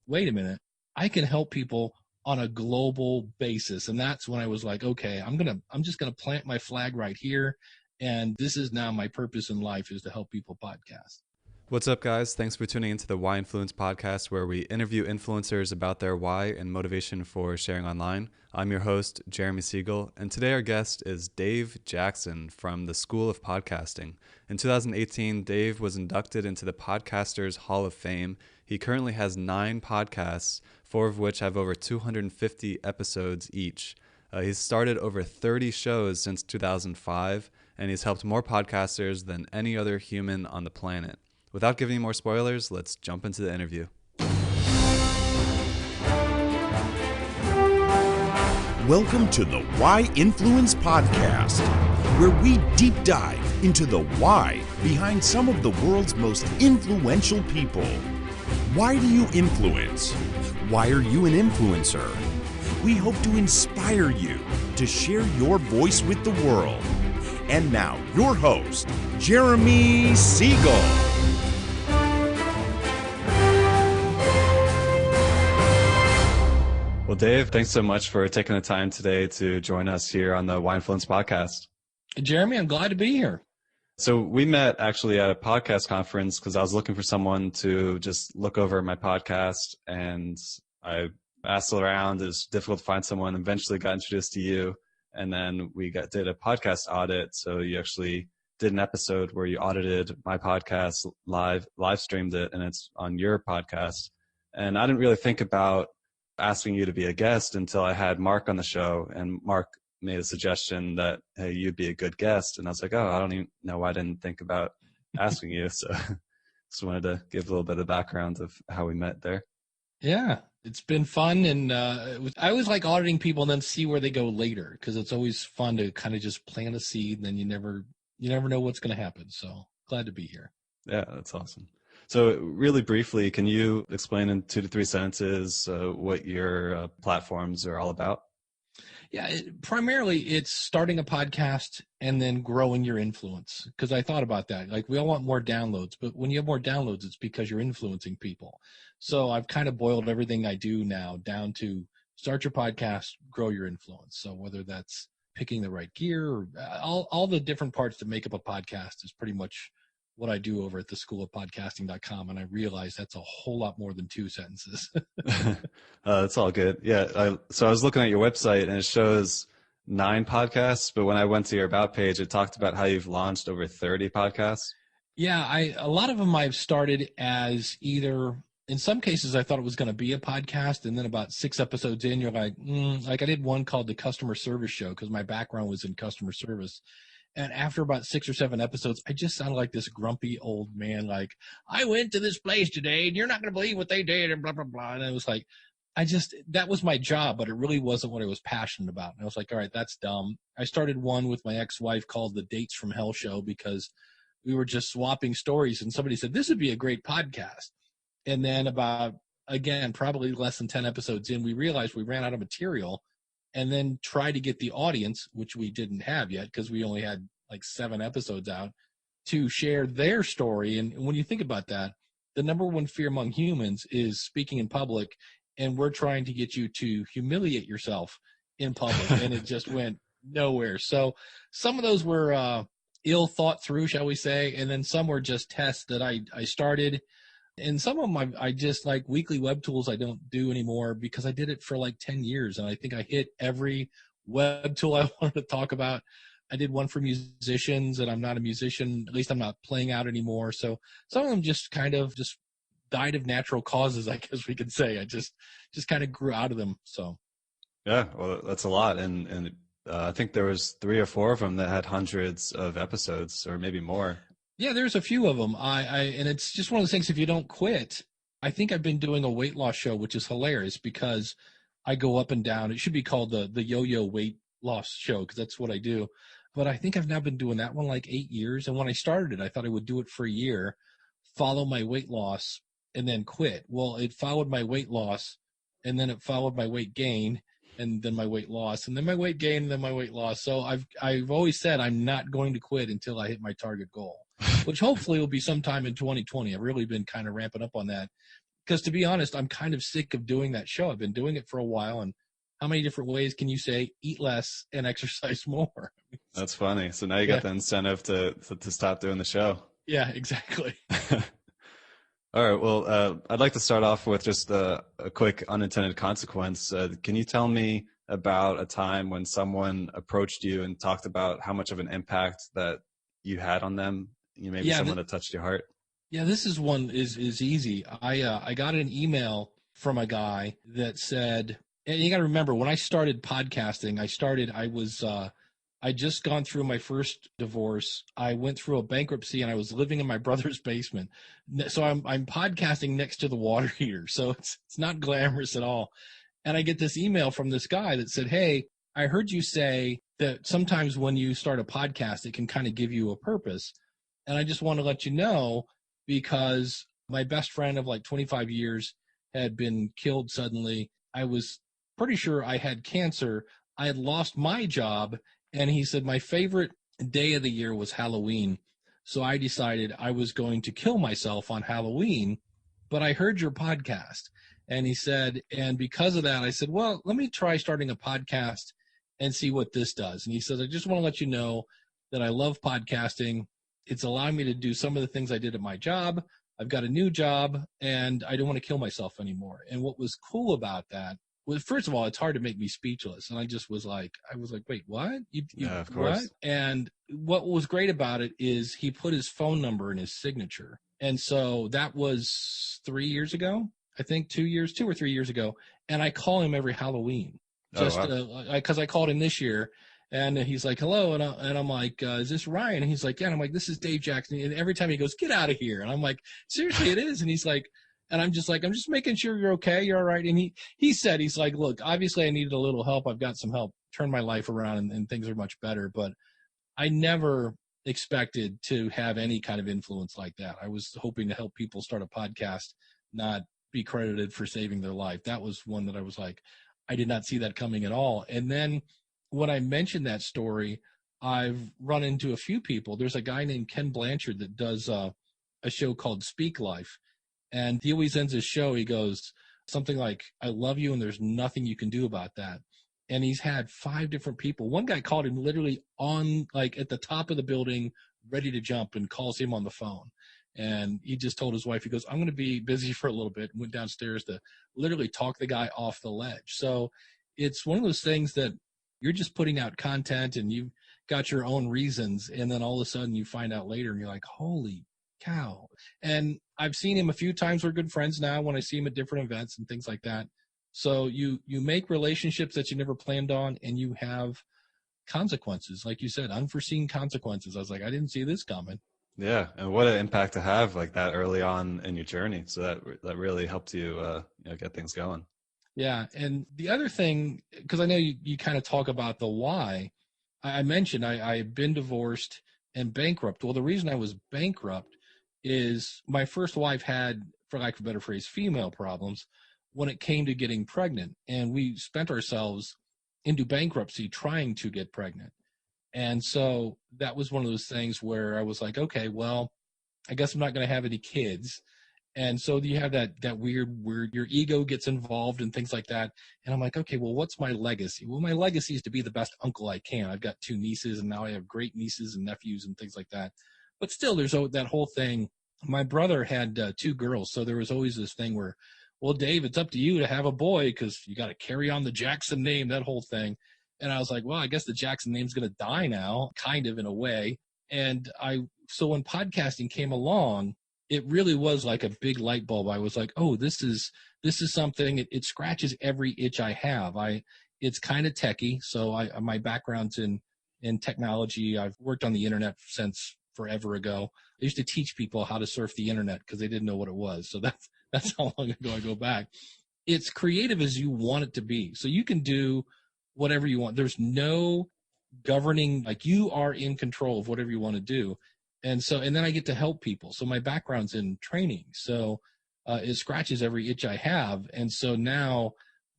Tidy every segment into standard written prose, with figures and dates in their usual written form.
wait a minute, I can help people on a global basis. And that's when I was like, okay, I'm just going to plant my flag right here. And this is now my purpose in life, is to help people podcast. What's up, guys? Thanks for tuning into the Why Influence podcast, where we interview influencers about their why and motivation for sharing online. I'm your host, Jeremy Siegel, and today our guest is Dave Jackson from the School of Podcasting. In 2018, Dave was inducted into the Podcasters Hall of Fame. He currently has 9 podcasts, 4 of which have over 250 episodes each. He's started over 30 shows since 2005, and he's helped more podcasters than any other human on the planet. Without giving you more spoilers, let's jump into the interview. Welcome to the Why Influence podcast, where we deep dive into the why behind some of the world's most influential people. Why do you influence? Why are you an influencer? We hope to inspire you to share your voice with the world. And now, your host, Jeremy Siegel. Well, Dave, thanks so much for taking the time today to join us here on the Why Influence podcast. Jeremy, I'm glad to be here. So we met actually at a podcast conference because I was looking for someone to just look over my podcast, and I asked around. It was difficult to find someone. Eventually got introduced to you, and then we did a podcast audit. So you actually did an episode where you audited my podcast, live streamed it, and it's on your podcast. And I didn't really think about asking you to be a guest until I had Mark on the show, and Mark made a suggestion that, hey, you'd be a good guest. And I was like, oh, I don't even know why I didn't think about asking you. So just wanted to give a little bit of background of how we met there. Yeah, it's been fun. And I always like auditing people and then see where they go later, because it's always fun to kind of just plant a seed, and then you never know what's going to happen. So glad to be here. Yeah, that's awesome. So really briefly, can you explain in 2 to 3 sentences what your platforms are all about? Yeah, primarily it's starting a podcast and then growing your influence, because I thought about that. Like, we all want more downloads, but when you have more downloads, it's because you're influencing people. So I've kind of boiled everything I do now down to start your podcast, grow your influence. So whether that's picking the right gear or all the different parts that make up a podcast is pretty much what I do over at the schoolofpodcasting.com. And I realize that's a whole lot more than 2 sentences. That's all good. Yeah. So I was looking at your website, and it shows 9 podcasts, but when I went to your About page, it talked about how you've launched over 30 podcasts. Yeah. A lot of them I've started as either, in some cases I thought it was going to be a podcast, and then about 6 episodes in, you're like I did one called The Customer Service Show, because my background was in customer service. And after about 6 or 7 episodes, I just sounded like this grumpy old man, like, I went to this place today and you're not going to believe what they did, and blah, blah, blah. And I was like, that was my job, but it really wasn't what I was passionate about. And I was like, all right, that's dumb. I started one with my ex-wife called The Dates from Hell Show, because we were just swapping stories, and somebody said, this would be a great podcast. And then about, again, probably less than 10 episodes in, we realized we ran out of material, and then try to get the audience, which we didn't have yet because we only had like 7 episodes out, to share their story. And when you think about that, the number one fear among humans is speaking in public, and we're trying to get you to humiliate yourself in public, and it just went nowhere. So some of those were ill thought through, shall we say, and then some were just tests that I started. And some of them I just, like weekly web tools, I don't do anymore because I did it for like 10 years. And I think I hit every web tool I wanted to talk about. I did one for musicians, and I'm not a musician. At least I'm not playing out anymore. So some of them just kind of just died of natural causes, I guess we could say. I just kind of grew out of them. So. Yeah, well, that's a lot. And I think there was 3 or 4 of them that had hundreds of episodes, or maybe more. Yeah, there's a few of them. And it's just one of those things, if you don't quit, I think I've been doing a weight loss show, which is hilarious because I go up and down. It should be called the yo-yo weight loss show, because that's what I do. But I think I've now been doing that one like 8 years. And when I started it, I thought I would do it for a year, follow my weight loss, and then quit. Well, it followed my weight loss, and then it followed my weight gain, and then my weight loss, and then my weight gain, and then my weight loss. So I've always said I'm not going to quit until I hit my target goal, which hopefully will be sometime in 2020. I've really been kind of ramping up on that. Because to be honest, I'm kind of sick of doing that show. I've been doing it for a while, and how many different ways can you say eat less and exercise more? That's funny. So now you got the incentive to stop doing the show. Yeah, exactly. All right. Well, I'd like to start off with just a quick unintended consequence. Can you tell me about a time when someone approached you and talked about how much of an impact that you had on them? Maybe someone that touched your heart. Yeah, this is one is easy. I got an email from a guy that said, and you got to remember, when I started podcasting, I just gone through my first divorce. I went through a bankruptcy, and I was living in my brother's basement. So I'm podcasting next to the water heater. So it's not glamorous at all. And I get this email from this guy that said, "Hey, I heard you say that sometimes when you start a podcast, it can kind of give you a purpose. And I just want to let you know, because my best friend of like 25 years had been killed suddenly. I was pretty sure I had cancer. I had lost my job." And he said, "My favorite day of the year was Halloween. So I decided I was going to kill myself on Halloween, but I heard your podcast." And he said, and because of that, I said, "Well, let me try starting a podcast and see what this does." And he says, "I just want to let you know that I love podcasting. It's allowing me to do some of the things I did at my job. I've got a new job, and I don't want to kill myself anymore." And what was cool about that, well, first of all, it's hard to make me speechless. And I was like, "Wait, what?" Yeah, of course. What? And what was great about it is he put his phone number in his signature. And so that was 3 years ago, I think 2 or 3 years ago. And I call him every Halloween just because I called him this year. And he's like, "Hello." And I'm like, "Is this Ryan?" And he's like, "Yeah." And I'm like, "This is Dave Jackson." And every time he goes, "Get out of here." And I'm like, "Seriously, it is." And he's like, and I'm just like, "I'm just making sure you're okay. You're all right." And he said, he's like, "Look, obviously I needed a little help. I've got some help, turned my life around, and things are much better. But I never expected to have any kind of influence like that. I was hoping to help people start a podcast, not be credited for saving their life." That was one that I was like, I did not see that coming at all. And then when I mentioned that story, I've run into a few people. There's a guy named Ken Blanchard that does a show called Speak Life. And he always ends his show, he goes something like, "I love you, and there's nothing you can do about that." And he's had 5 different people. One guy called him literally on, like, at the top of the building, ready to jump, and calls him on the phone. And he just told his wife, he goes, "I'm going to be busy for a little bit," and went downstairs to literally talk the guy off the ledge. So it's one of those things that you're just putting out content and you've got your own reasons. And then all of a sudden you find out later and you're like, holy cow. And I've seen him a few times. We're good friends now when I see him at different events and things like that. So you make relationships that you never planned on, and you have consequences. Like you said, unforeseen consequences. I was like, I didn't see this coming. Yeah. And what an impact to have like that early on in your journey. So that really helped you, get things going. Yeah. And the other thing, because I know you kind of talk about the why, I mentioned I had been divorced and bankrupt. Well, the reason I was bankrupt is my first wife had, for lack of a better phrase, female problems when it came to getting pregnant. And we spent ourselves into bankruptcy trying to get pregnant. And so that was one of those things where I was like, okay, well, I guess I'm not going to have any kids. And so you have that weird, your ego gets involved and things like that. And I'm like, okay, well, what's my legacy? Well, my legacy is to be the best uncle I can. I've got 2 nieces, and now I have great nieces and nephews and things like that. But still, there's that whole thing. My brother had 2 girls. So there was always this thing where, well, Dave, it's up to you to have a boy because you got to carry on the Jackson name, that whole thing. And I was like, well, I guess the Jackson name's going to die now, kind of in a way. And so when podcasting came along, it really was like a big light bulb. I was like, oh, this is something, it scratches every itch I have. It's kind of techie. So my background's in technology. I've worked on the internet since forever ago. I used to teach people how to surf the internet because they didn't know what it was. So that's how long ago I go back. It's creative as you want it to be. So you can do whatever you want. There's no governing, like you are in control of whatever you want to do. And then I get to help people. So my background's in training. So it scratches every itch I have. And so now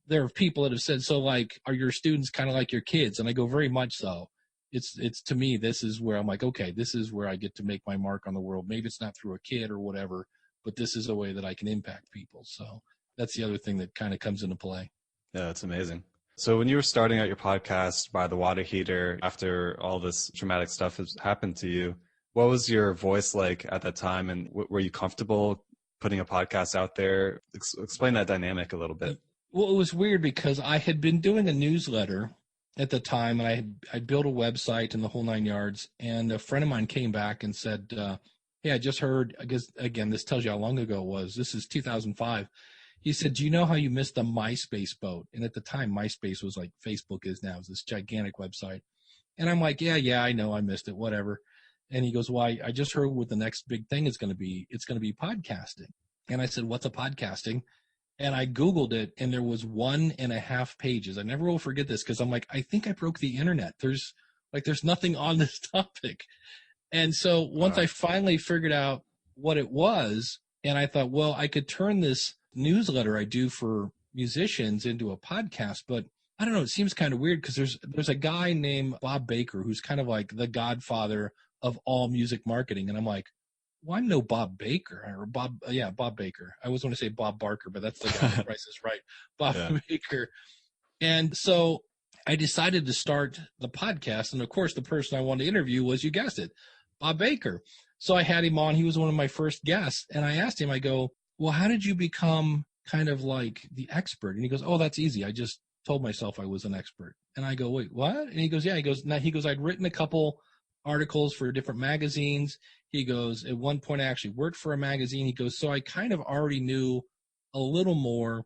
there are people that have said, so like, are your students kind of like your kids? And I go, very much so. It's to me, this is where I'm like, okay, this is where I get to make my mark on the world. Maybe it's not through a kid or whatever, but this is a way that I can impact people. So that's the other thing that kind of comes into play. Yeah, that's amazing. So when you were starting out your podcast by the water heater, after all this traumatic stuff has happened to you, what was your voice like at that time? And were you comfortable putting a podcast out there? Explain that dynamic a little bit. Well, it was weird because I had been doing a newsletter at the time, and I built a website and the whole 9 yards. And a friend of mine came back and said, hey, I just heard, I guess, again, this tells you how long ago it was. This is 2005. He said, do you know how you missed the MySpace boat? And at the time, MySpace was like Facebook is now. It's this gigantic website. And I'm like, yeah, I know I missed it, whatever. And he goes, well, I just heard what the next big thing is going to be. It's going to be podcasting. And I said, what's a podcasting? And I Googled it, and there was 1.5 pages. I never will forget this because I'm like, I think I broke the internet. There's nothing on this topic. And so once I finally figured out what it was, and I thought, well, I could turn this newsletter I do for musicians into a podcast, but I don't know, it seems kind of weird because there's a guy named Bob Baker who's kind of like the godfather of all music marketing. And I'm like, well, I'm no Bob Baker or Bob Baker. I always want to say Bob Barker, but that's the guy who Price is Right. Bob Baker. And so I decided to start the podcast. And of course, the person I wanted to interview was, you guessed it, Bob Baker. So I had him on. He was one of my first guests. And I asked him, I go, well, how did you become kind of like the expert? And he goes, oh, that's easy. I just told myself I was an expert. And I go, wait, what? And he goes, yeah. He goes, I'd written a couple articles for different magazines. He goes, at one point I actually worked for a magazine. He goes, so I kind of already knew a little more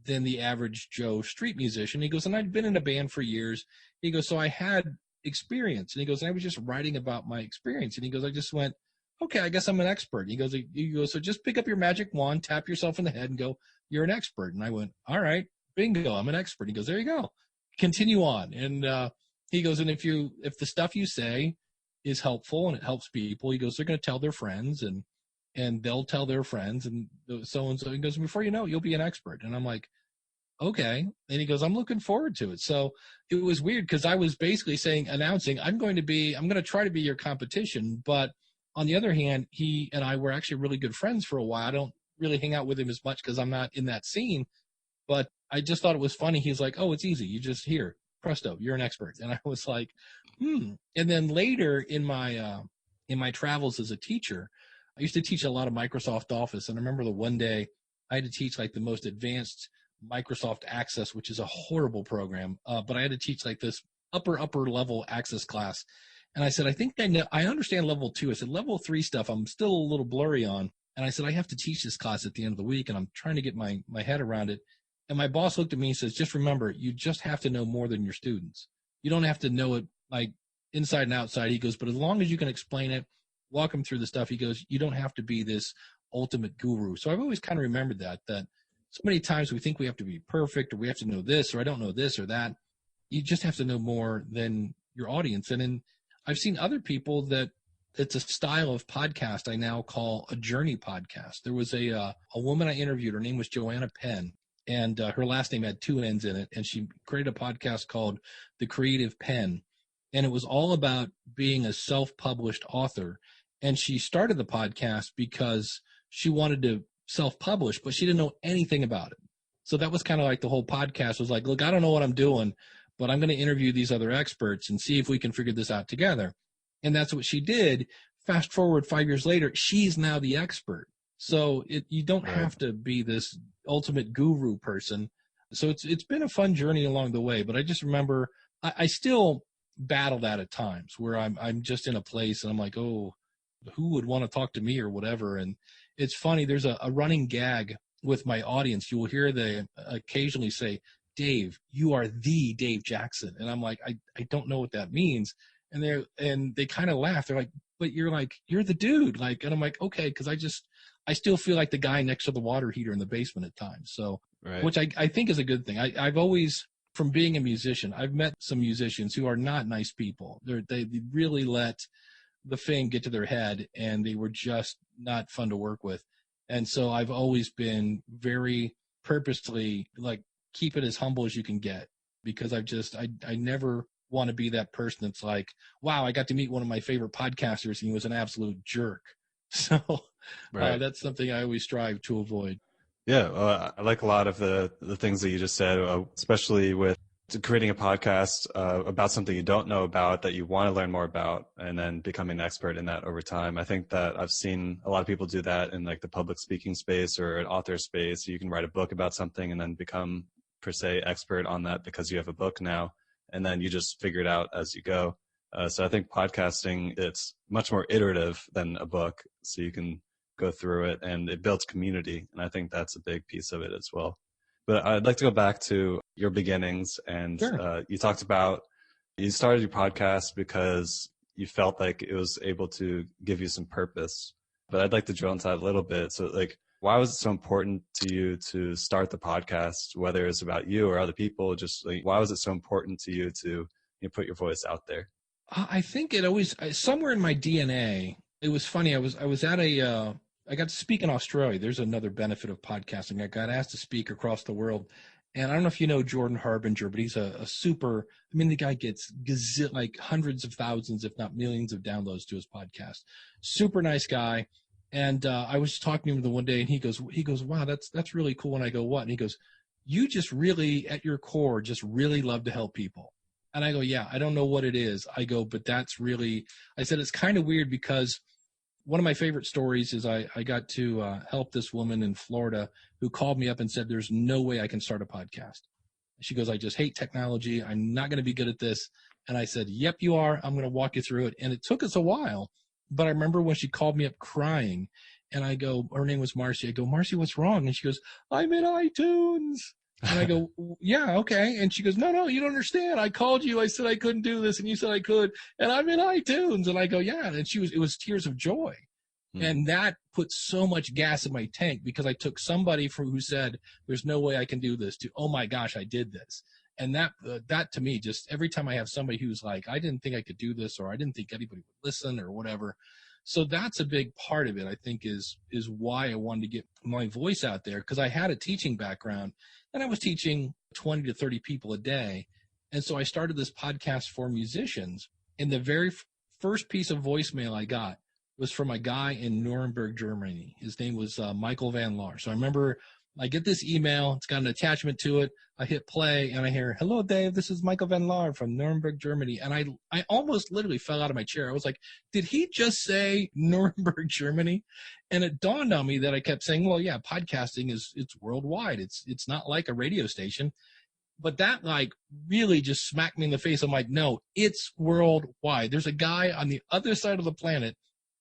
than the average Joe street musician. He goes, and I'd been in a band for years. He goes, so I had experience. And he goes, and I was just writing about my experience. And he goes, I just went, okay, I guess I'm an expert. He goes, so just pick up your magic wand, tap yourself in the head and go, you're an expert. And I went, all right, bingo, I'm an expert. He goes, there you go. Continue on. And he goes, and if the stuff you say is helpful and it helps people, he goes, they're going to tell their friends and they'll tell their friends and so and so. He goes, before you know it, you'll be an expert. And I'm like, okay. And he goes, I'm looking forward to it. So it was weird because I was basically announcing, I'm going to try to be your competition. But on the other hand, he and I were actually really good friends for a while. I don't really hang out with him as much because I'm not in that scene. But I just thought it was funny. He's like, oh, it's easy. You just here, presto, you're an expert. And I was like, And then later in my travels as a teacher, I used to teach a lot of Microsoft Office. And I remember the one day I had to teach like the most advanced Microsoft Access, which is a horrible program. But I had to teach like this upper level Access class. And I said, I think I understand level 2. I said, level 3 stuff, I'm still a little blurry on. And I said, I have to teach this class at the end of the week, and I'm trying to get my head around it. And my boss looked at me and says, just remember, you just have to know more than your students. You don't have to know it like inside and outside. He goes, but as long as you can explain it, walk them through the stuff, he goes, you don't have to be this ultimate guru. So I've always kind of remembered that so many times we think we have to be perfect or we have to know this or I don't know this or that. You just have to know more than your audience. And I've seen other people that it's a style of podcast I now call a journey podcast. There was a woman I interviewed. Her name was Joanna Penn, and her last name had 2 N's in it. And she created a podcast called The Creative Pen. And it was all about being a self-published author. And she started the podcast because she wanted to self-publish, but she didn't know anything about it. So that was kind of like the whole podcast was like, look, I don't know what I'm doing, but I'm going to interview these other experts and see if we can figure this out together. And that's what she did. Fast forward 5 years later, she's now the expert. So you don't have to be this ultimate guru person. So it's been a fun journey along the way. But I just remember I still battle that at times where I'm just in a place and I'm like, oh, who would want to talk to me or whatever. And it's funny. There's a running gag with my audience. You will hear they occasionally say, Dave, you are the Dave Jackson. And I'm like, I don't know what that means. And they kind of laugh. They're like, but you're the dude. Like, and I'm like, okay. Cause I still feel like the guy next to the water heater in the basement at times. So, which I think is a good thing. I've always, from being a musician, I've met some musicians who are not nice people. They really let the fame get to their head and they were just not fun to work with. And so I've always been very purposely like, keep it as humble as you can get because I never want to be that person that's like, wow, I got to meet one of my favorite podcasters and he was an absolute jerk. So Right. that's something I always strive to avoid. Yeah, I like a lot of the things that you just said, especially with creating a podcast about something you don't know about that you want to learn more about, and then becoming an expert in that over time. I think that I've seen a lot of people do that in like the public speaking space or an author space. You can write a book about something and then become per se expert on that because you have a book now, and then you just figure it out as you go. So I think podcasting, it's much more iterative than a book, so you can go through it and it builds community. And I think that's a big piece of it as well. But I'd like to go back to your beginnings. And Sure. you talked about you started your podcast because you felt like it was able to give you some purpose. But I'd like to drill into that a little bit. So, like, why was it so important to you to start the podcast, whether it's about you or other people? Just like, why was it so important to you to put your voice out there? I think it always somewhere in my DNA. It was funny. I was at I got to speak in Australia. There's another benefit of podcasting. I got asked to speak across the world, and I don't know if you know Jordan Harbinger, but he's a super. I mean, the guy gets like hundreds of thousands, if not millions, of downloads to his podcast. Super nice guy. And I was talking to him the one day, and he goes, wow, that's really cool. And I go, what? And he goes, you just really, at your core, just really love to help people. And I go, yeah, I don't know what it is. I go, but that's really, I said, it's kind of weird because one of my favorite stories is I got to help this woman in Florida who called me up and said, there's no way I can start a podcast. She goes, I just hate technology. I'm not going to be good at this. And I said, yep, you are. I'm going to walk you through it. And it took us a while. But I remember when she called me up crying, and I go, her name was Marcy. I go, Marcy, what's wrong? And she goes, I'm in iTunes. And I go, yeah, okay. And she goes, no, you don't understand. I called you. I said I couldn't do this, and you said I could, and I'm in iTunes. And I go, yeah. And it was tears of joy. And that put so much gas in my tank because I took somebody who said, there's no way I can do this, to, oh my gosh, I did this. And that to me, just every time I have somebody who's like, I didn't think I could do this, or I didn't think anybody would listen or whatever. So that's a big part of it, I think, is why I wanted to get my voice out there, because I had a teaching background and I was teaching 20 to 30 people a day. And so I started this podcast for musicians. And the very first piece of voicemail I got was from a guy in Nuremberg, Germany. His name was Michael Van Laar. So I remember I get this email. It's got an attachment to it. I hit play and I hear, hello, Dave. This is Michael Van Laar from Nuremberg, Germany. And I almost literally fell out of my chair. I was like, did he just say Nuremberg, Germany? And it dawned on me that I kept saying, well, yeah, podcasting it's worldwide. It's not like a radio station. But that like really just smacked me in the face. I'm like, no, it's worldwide. There's a guy on the other side of the planet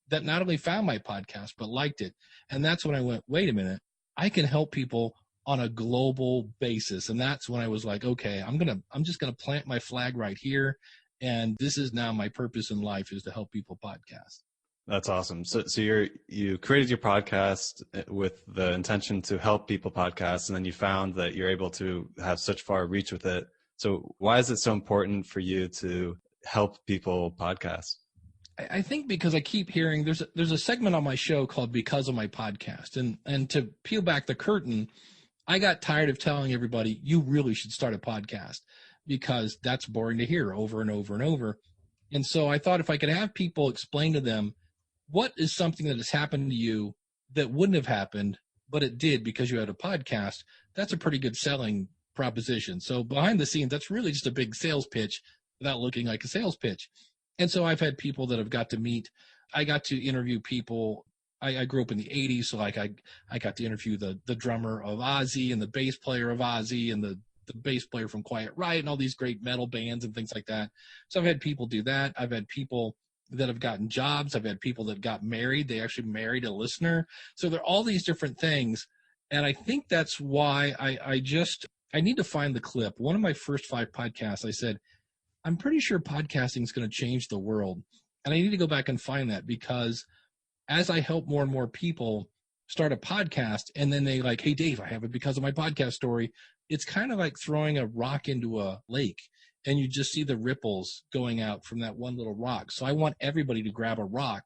that not only found my podcast, but liked it. And that's when I went, wait a minute, I can help people on a global basis. And that's when I was like, okay, I'm just going to plant my flag right here. And this is now my purpose in life, is to help people podcast. That's awesome. So you created your podcast with the intention to help people podcast, and then you found that you're able to have such far reach with it. So why is it so important for you to help people podcast? I think because I keep hearing there's a segment on my show called Because of My Podcast. And to peel back the curtain, I got tired of telling everybody, you really should start a podcast, because that's boring to hear over and over and over. And so I thought if I could have people explain to them, what is something that has happened to you that wouldn't have happened, but it did because you had a podcast, that's a pretty good selling proposition. So behind the scenes, that's really just a big sales pitch without looking like a sales pitch. And so I've had people that have got to meet. I got to interview people. I grew up in the 80s, so like I got to interview the drummer of Ozzy and the bass player of Ozzy and the bass player from Quiet Riot and all these great metal bands and things like that. So I've had people do that. I've had people that have gotten jobs. I've had people that got married. They actually married a listener. So there are all these different things. And I think that's why I need to find the clip. One of my first 5 podcasts, I said, I'm pretty sure podcasting is going to change the world. And I need to go back and find that, because as I help more and more people start a podcast, and then they like, hey, Dave, I have it because of my podcast story. It's kind of like throwing a rock into a lake, and you just see the ripples going out from that one little rock. So I want everybody to grab a rock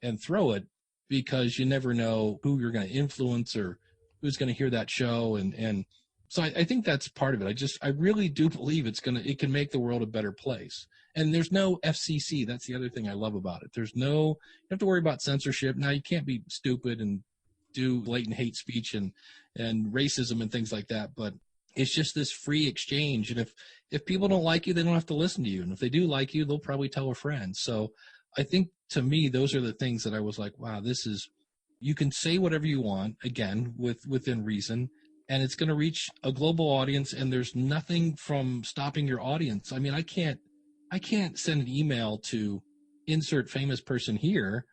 and throw it, because you never know who you're going to influence or who's going to hear that show. And so I think that's part of it. I really do believe it can make the world a better place. And there's no FCC. That's the other thing I love about it. You have to worry about censorship. Now, you can't be stupid and do blatant hate speech and racism and things like that, but it's just this free exchange. And if people don't like you, they don't have to listen to you. And if they do like you, they'll probably tell a friend. So I think, to me, those are the things that I was like, wow, you can say whatever you want, again, within reason, and it's going to reach a global audience, and there's nothing from stopping your audience. I mean, I can't send an email to insert famous person here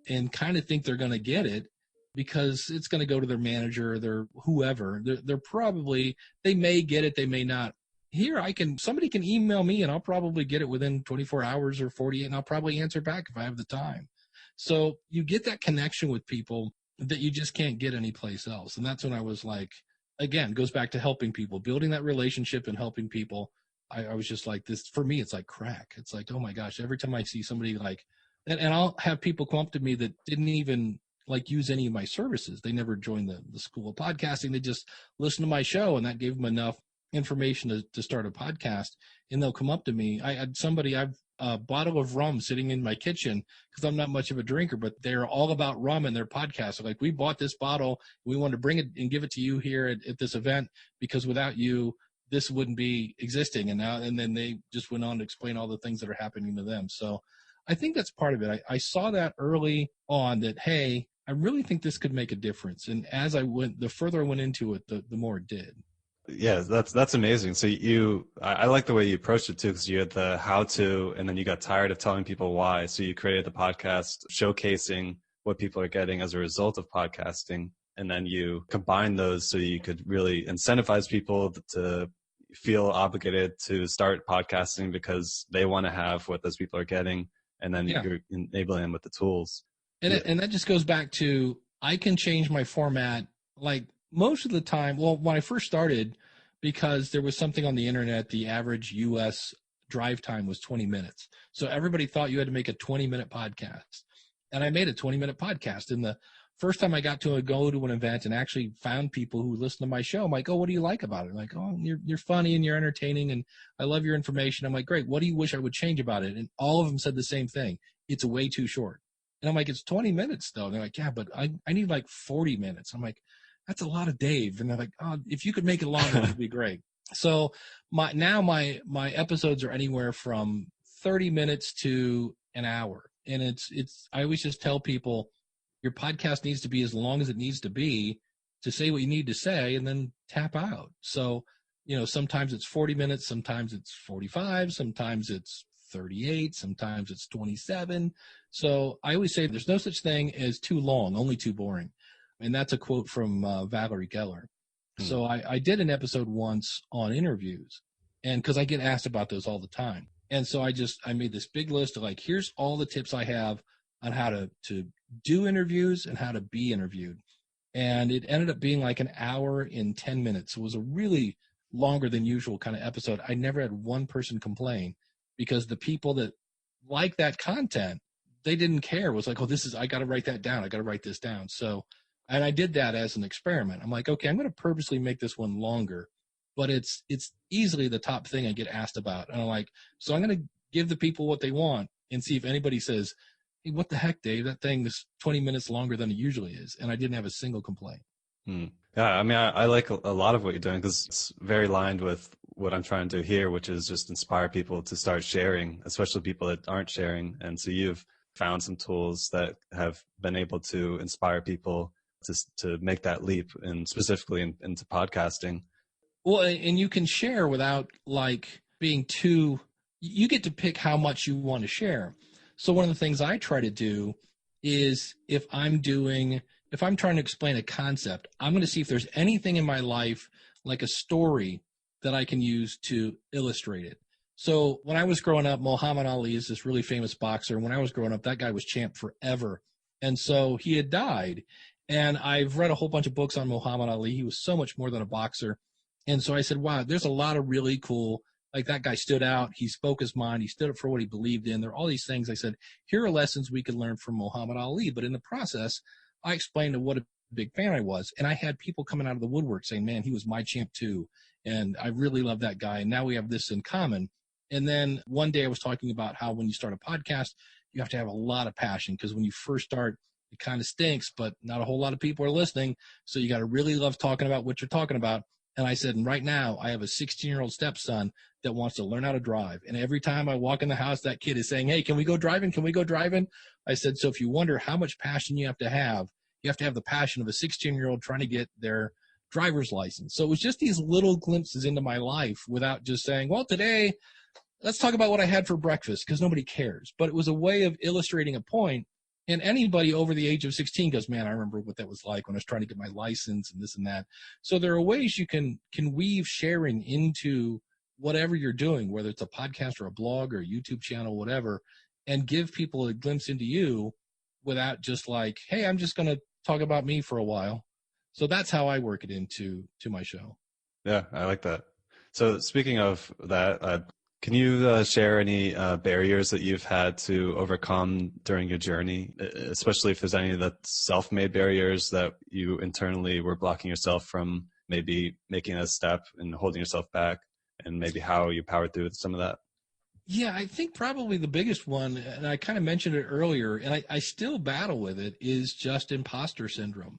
and kind of think they're going to get it, because it's going to go to their manager or their whoever. They may get it, they may not. Here, somebody can email me and I'll probably get it within 24 hours or 48, and I'll probably answer back if I have the time. So you get that connection with people that you just can't get anyplace else. And that's when I was like, again, goes back to helping people, building that relationship and helping people. I was just like, this, for me, it's like crack. It's like, oh my gosh, every time I see somebody like, and I'll have people come up to me that didn't even like use any of my services. They never joined the school of podcasting. They just listened to my show, and that gave them enough information to start a podcast. And they'll come up to me. I've a bottle of rum sitting in my kitchen, because I'm not much of a drinker, but they're all about rum in their podcast. So like, we bought this bottle, we wanted to bring it and give it to you here at this event, because without you, this wouldn't be existing. And then they just went on to explain all the things that are happening to them. So I think that's part of it. I saw that early on that, hey, I really think this could make a difference. And as the further I went into it, the more it did. Yeah, that's amazing. So I like the way you approached it too, because you had the how to, and then you got tired of telling people why. So you created the podcast showcasing what people are getting as a result of podcasting. And then you combine those so you could really incentivize people to feel obligated to start podcasting because they want to have what those people are getting. And then you're enabling them with the tools. And that just goes back to, I can change my format like most of the time. Well, when I first started, because there was something on the internet, the average US drive time was 20 minutes. So everybody thought you had to make a 20-minute podcast. And I made a 20-minute podcast. And the first time I got to go to an event and actually found people who listened to my show, I'm like, oh, what do you like about it? I'm like, oh, you're funny and you're entertaining and I love your information. I'm like, great. What do you wish I would change about it? And all of them said the same thing. It's way too short. And I'm like, it's 20 minutes though. And they're like, yeah, but I need like 40 minutes. I'm like, that's a lot of Dave. And they're like, oh, if you could make it longer, it would be great. So my episodes are anywhere from 30 minutes to an hour. And I always just tell people, your podcast needs to be as long as it needs to be to say what you need to say and then tap out. So, sometimes it's 40 minutes, sometimes it's 45, sometimes it's 38, sometimes it's 27. So I always say there's no such thing as too long, only too boring. And that's a quote from Valerie Geller. So I did an episode once on interviews, and because I get asked about those all the time. And so I made this big list of like, here's all the tips I have on how to do interviews and how to be interviewed. And it ended up being like an hour and 10 minutes. It was a really longer than usual kind of episode. I never had one person complain, because the people that like that content, they didn't care. It was like, oh, I got to write that down. I got to write this down. So, and I did that as an experiment. I'm like, okay, I'm going to purposely make this one longer, but it's easily the top thing I get asked about. And I'm like, so I'm going to give the people what they want and see if anybody says, hey, what the heck, Dave? That thing is 20 minutes longer than it usually is. And I didn't have a single complaint. Yeah, I mean, I like a lot of what you're doing, because it's very aligned with what I'm trying to do here, which is just inspire people to start sharing, especially people that aren't sharing. And so you've found some tools that have been able to inspire people to make that leap, and specifically into podcasting. Well, and you can share without like being you get to pick how much you want to share. So one of the things I try to do is if I'm trying to explain a concept, I'm going to see if there's anything in my life, like a story, that I can use to illustrate it. So when I was growing up, Muhammad Ali is this really famous boxer. When I was growing up, that guy was champ forever. And so he had died. And I've read a whole bunch of books on Muhammad Ali. He was so much more than a boxer. And so I said, wow, there's a lot of really cool, like that guy stood out. He spoke his mind. He stood up for what he believed in. There are all these things. I said, here are lessons we could learn from Muhammad Ali. But in the process, I explained what a big fan I was. And I had people coming out of the woodwork saying, man, he was my champ too. And I really love that guy. And now we have this in common. And then one day I was talking about how when you start a podcast, you have to have a lot of passion, because when you first start, it kind of stinks, but not a whole lot of people are listening. So you got to really love talking about what you're talking about. And I said, and right now I have a 16-year-old stepson that wants to learn how to drive. And every time I walk in the house, that kid is saying, hey, can we go driving? Can we go driving? I said, so if you wonder how much passion you have to have the passion of a 16-year-old trying to get their driver's license. So it was just these little glimpses into my life without just saying, well, today, let's talk about what I had for breakfast, because nobody cares. But it was a way of illustrating a point. And anybody over the age of 16 goes, man, I remember what that was like when I was trying to get my license and this and that. So there are ways you can weave sharing into whatever you're doing, whether it's a podcast or a blog or a YouTube channel, whatever, and give people a glimpse into you without just like, hey, I'm just going to talk about me for a while. So that's how I work it into my show. Yeah, I like that. So speaking of that, can you share any barriers that you've had to overcome during your journey, especially if there's any of the self-made barriers that you internally were blocking yourself from maybe making a step and holding yourself back, and maybe how you powered through some of that? Yeah, I think probably the biggest one, and I kind of mentioned it earlier, and I still battle with it, is just impostor syndrome.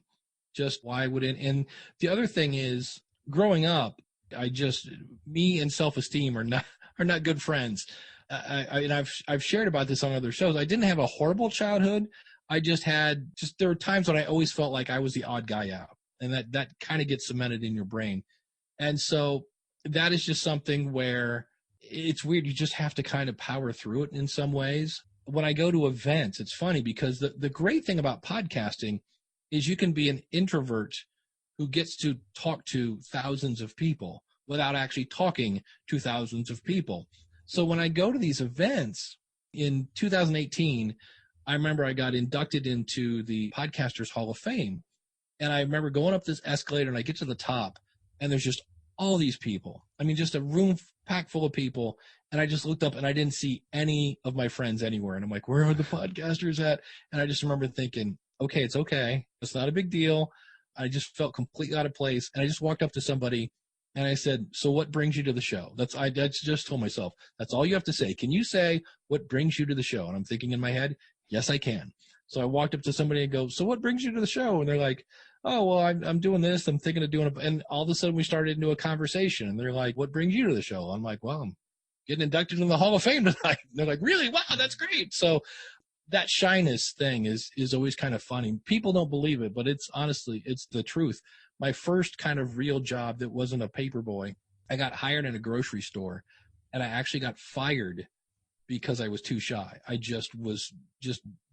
Just why would it? And the other thing is, growing up, me and self-esteem are not good friends. And I've shared about this on other shows. I didn't have a horrible childhood. I there were times when I always felt like I was the odd guy out, and that kind of gets cemented in your brain. And so that is just something where it's weird. You just have to kind of power through it in some ways. When I go to events, it's funny because the great thing about podcasting is you can be an introvert who gets to talk to thousands of people without actually talking to thousands of people. So when I go to these events in 2018, I remember I got inducted into the Podcasters Hall of Fame. And I remember going up this escalator, and I get to the top, and there's just all these people. I mean, just a room packed full of people. And I just looked up, and I didn't see any of my friends anywhere. And I'm like, where are the podcasters at? And I just remember thinking, okay, it's okay. It's not a big deal. I just felt completely out of place. And I just walked up to somebody and I said, so what brings you to the show? I just told myself, that's all you have to say. Can you say what brings you to the show? And I'm thinking in my head, yes, I can. So I walked up to somebody and go, so what brings you to the show? And they're like, oh, well, I'm doing this. I'm thinking of doing it. And all of a sudden we started into a conversation, and they're like, what brings you to the show? I'm like, well, I'm getting inducted in the Hall of Fame tonight. And they're like, really? Wow, that's great. So that shyness thing is always kind of funny. People don't believe it, but it's the truth. My first kind of real job that wasn't a paper boy, I got hired in a grocery store, and I actually got fired because I was too shy. I was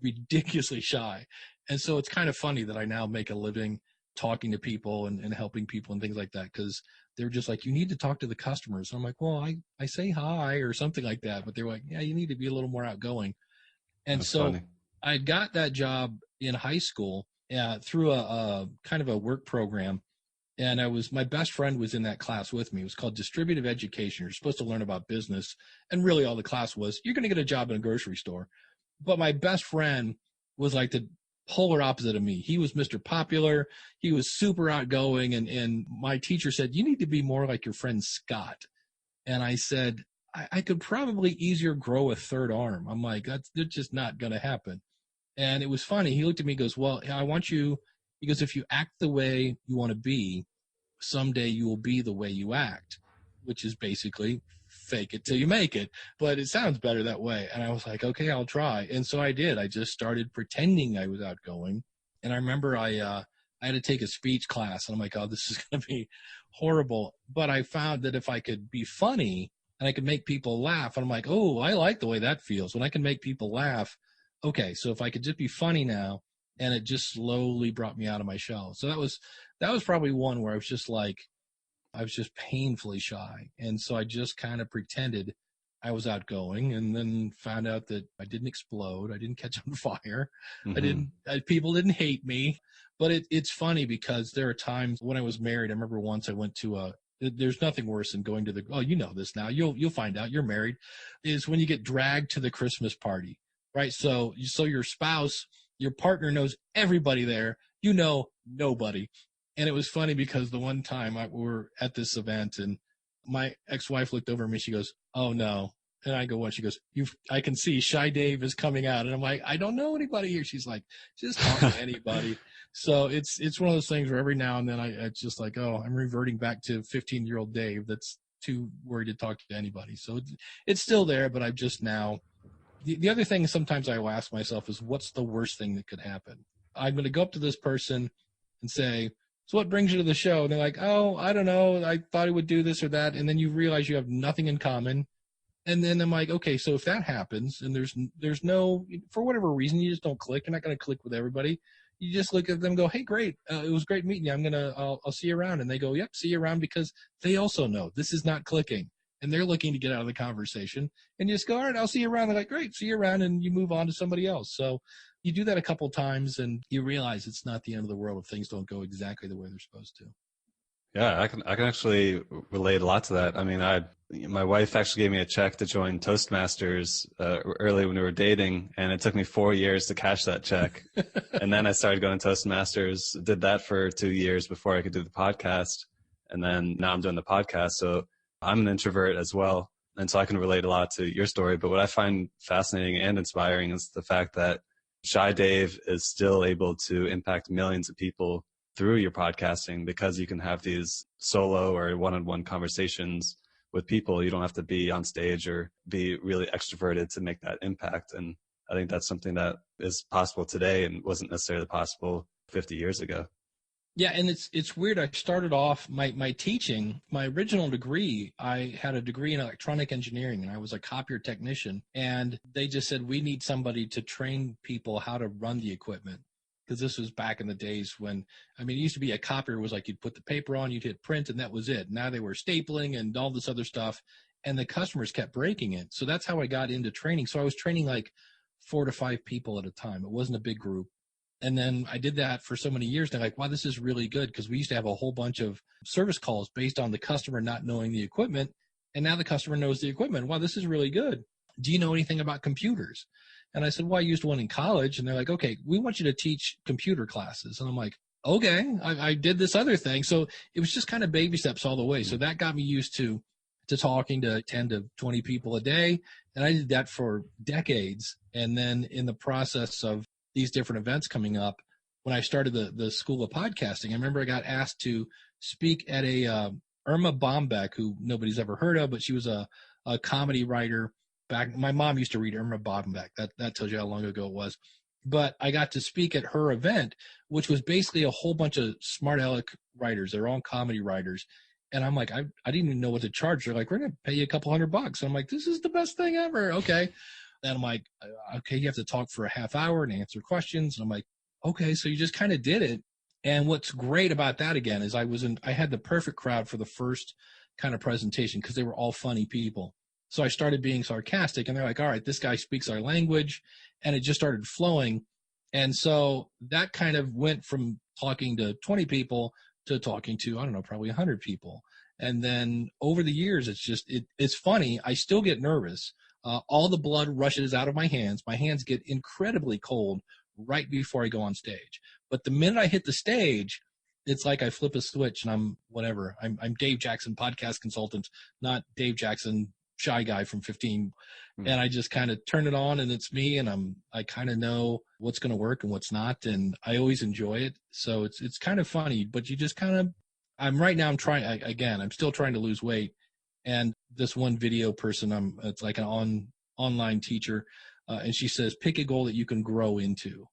ridiculously shy. And so it's kind of funny that I now make a living talking to people and helping people and things like that, because they're just like, you need to talk to the customers. And I'm like, well, I say hi or something like that. But they're like, yeah, you need to be a little more outgoing. And That's so funny. I got that job in high school through a kind of a work program. And my best friend was in that class with me. It was called Distributive Education. You're supposed to learn about business. And really all the class was, you're going to get a job in a grocery store. But my best friend was like the polar opposite of me. He was Mr. Popular. He was super outgoing. And my teacher said, you need to be more like your friend Scott. And I said, I could probably easier grow a third arm. I'm like, that's just not going to happen. And it was funny. He looked at me and goes, well, he goes, if you act the way you want to be, someday you will be the way you act, which is basically fake it till you make it. But it sounds better that way. And I was like, okay, I'll try. And so I did. I just started pretending I was outgoing. And I remember I had to take a speech class, and I'm like, oh, this is going to be horrible. But I found that if I could be funny and I could make people laugh, and I'm like, oh, I like the way that feels. When I can make people laugh, okay, so if I could just be funny now, and it just slowly brought me out of my shell. So that was probably one where I was just painfully shy. And so I just kind of pretended I was outgoing, and then found out that I didn't explode. I didn't catch on fire. Mm-hmm. People didn't hate me. But it's funny because there are times when I was married. I remember once I went to there's nothing worse than going to you know this now. You'll find out you're married, is when you get dragged to the Christmas party, right? So your spouse, your partner knows everybody there. You know nobody. And it was funny because the one time we were at this event, and my ex-wife looked over at me. She goes, oh, no, And I go, what? She goes, I can see Shy Dave is coming out. And I'm like, I don't know anybody here. She's like, just talk to anybody. So it's one of those things where every now and then it's just like, oh, I'm reverting back to 15-year-old Dave that's too worried to talk to anybody. So it's still there, but I've just now, the other thing sometimes I will ask myself is, what's the worst thing that could happen? I'm going to go up to this person and say, so what brings you to the show? And they're like, oh, I don't know. I thought he would do this or that. And then you realize you have nothing in common. And then I'm like, okay, so if that happens and there's no, for whatever reason, you just don't click. You're not going to click with everybody. You just look at them and go, hey, great. It was great meeting you. I'll see you around. And they go, yep, see you around, because they also know this is not clicking and they're looking to get out of the conversation, and you just go, all right, I'll see you around. They're like, great, see you around. And you move on to somebody else. So you do that a couple of times and you realize it's not the end of the world if things don't go exactly the way they're supposed to. Yeah, I can actually relate a lot to that. I mean, my wife actually gave me a check to join Toastmasters early when we were dating, and it took me 4 years to cash that check. And then I started going to Toastmasters, did that for 2 years before I could do the podcast. And then now I'm doing the podcast. So I'm an introvert as well. And so I can relate a lot to your story. But what I find fascinating and inspiring is the fact that Shy Dave is still able to impact millions of people through your podcasting, because you can have these solo or one-on-one conversations with people. You don't have to be on stage or be really extroverted to make that impact. And I think that's something that is possible today and wasn't necessarily possible 50 years ago. Yeah, and it's weird. I started off my teaching, my original degree, I had a degree in electronic engineering, and I was a copier technician. And they just said, we need somebody to train people how to run the equipment. Because this was back in the days when, I mean, it used to be a copier was like you'd put the paper on, you'd hit print, and that was it. Now they were stapling and all this other stuff, and the customers kept breaking it. So that's how I got into training. So I was training like 4 to 5 people at a time. It wasn't a big group. And then I did that for so many years. They're like, wow, this is really good, because we used to have a whole bunch of service calls based on the customer not knowing the equipment. And now the customer knows the equipment. Wow, this is really good. Do you know anything about computers? And I said, well, I used one in college. And they're like, okay, we want you to teach computer classes. And I'm like, okay, I did this other thing. So it was just kind of baby steps all the way. So that got me used to talking to 10 to 20 people a day. And I did that for decades. And then in the process of these different events coming up, when I started the School of Podcasting, I remember I got asked to speak at a Irma Bombeck, who nobody's ever heard of, but she was a comedy writer. Back, my mom used to read Irma Bombeck. That tells you how long ago it was. But I got to speak at her event, which was basically a whole bunch of smart aleck writers. They're all comedy writers. And I'm like, I didn't even know what to charge. They're like, we're going to pay you a couple $100. And I'm like, this is the best thing ever. Okay. And I'm like, okay, you have to talk for a half hour and answer questions. And I'm like, okay, so you just kind of did it. And what's great about that, again, is I had the perfect crowd for the first kind of presentation, because they were all funny people. So I started being sarcastic, and they're like, all right, this guy speaks our language, and it just started flowing. And so that kind of went from talking to 20 people to talking to, I don't know, probably 100 people. And then over the years, it's funny. I still get nervous. All the blood rushes out of my hands. My hands get incredibly cold right before I go on stage. But the minute I hit the stage, it's like I flip a switch and I'm Dave Jackson, podcast consultant, not Dave Jackson, shy guy from 15. And I just kind of turn it on, and it's me, and I kind of know what's going to work and what's not. And I always enjoy it. So it's kind of funny, but you just kind of, I'm still trying to lose weight. And this one video person, it's like an online teacher. And she says, pick a goal that you can grow into.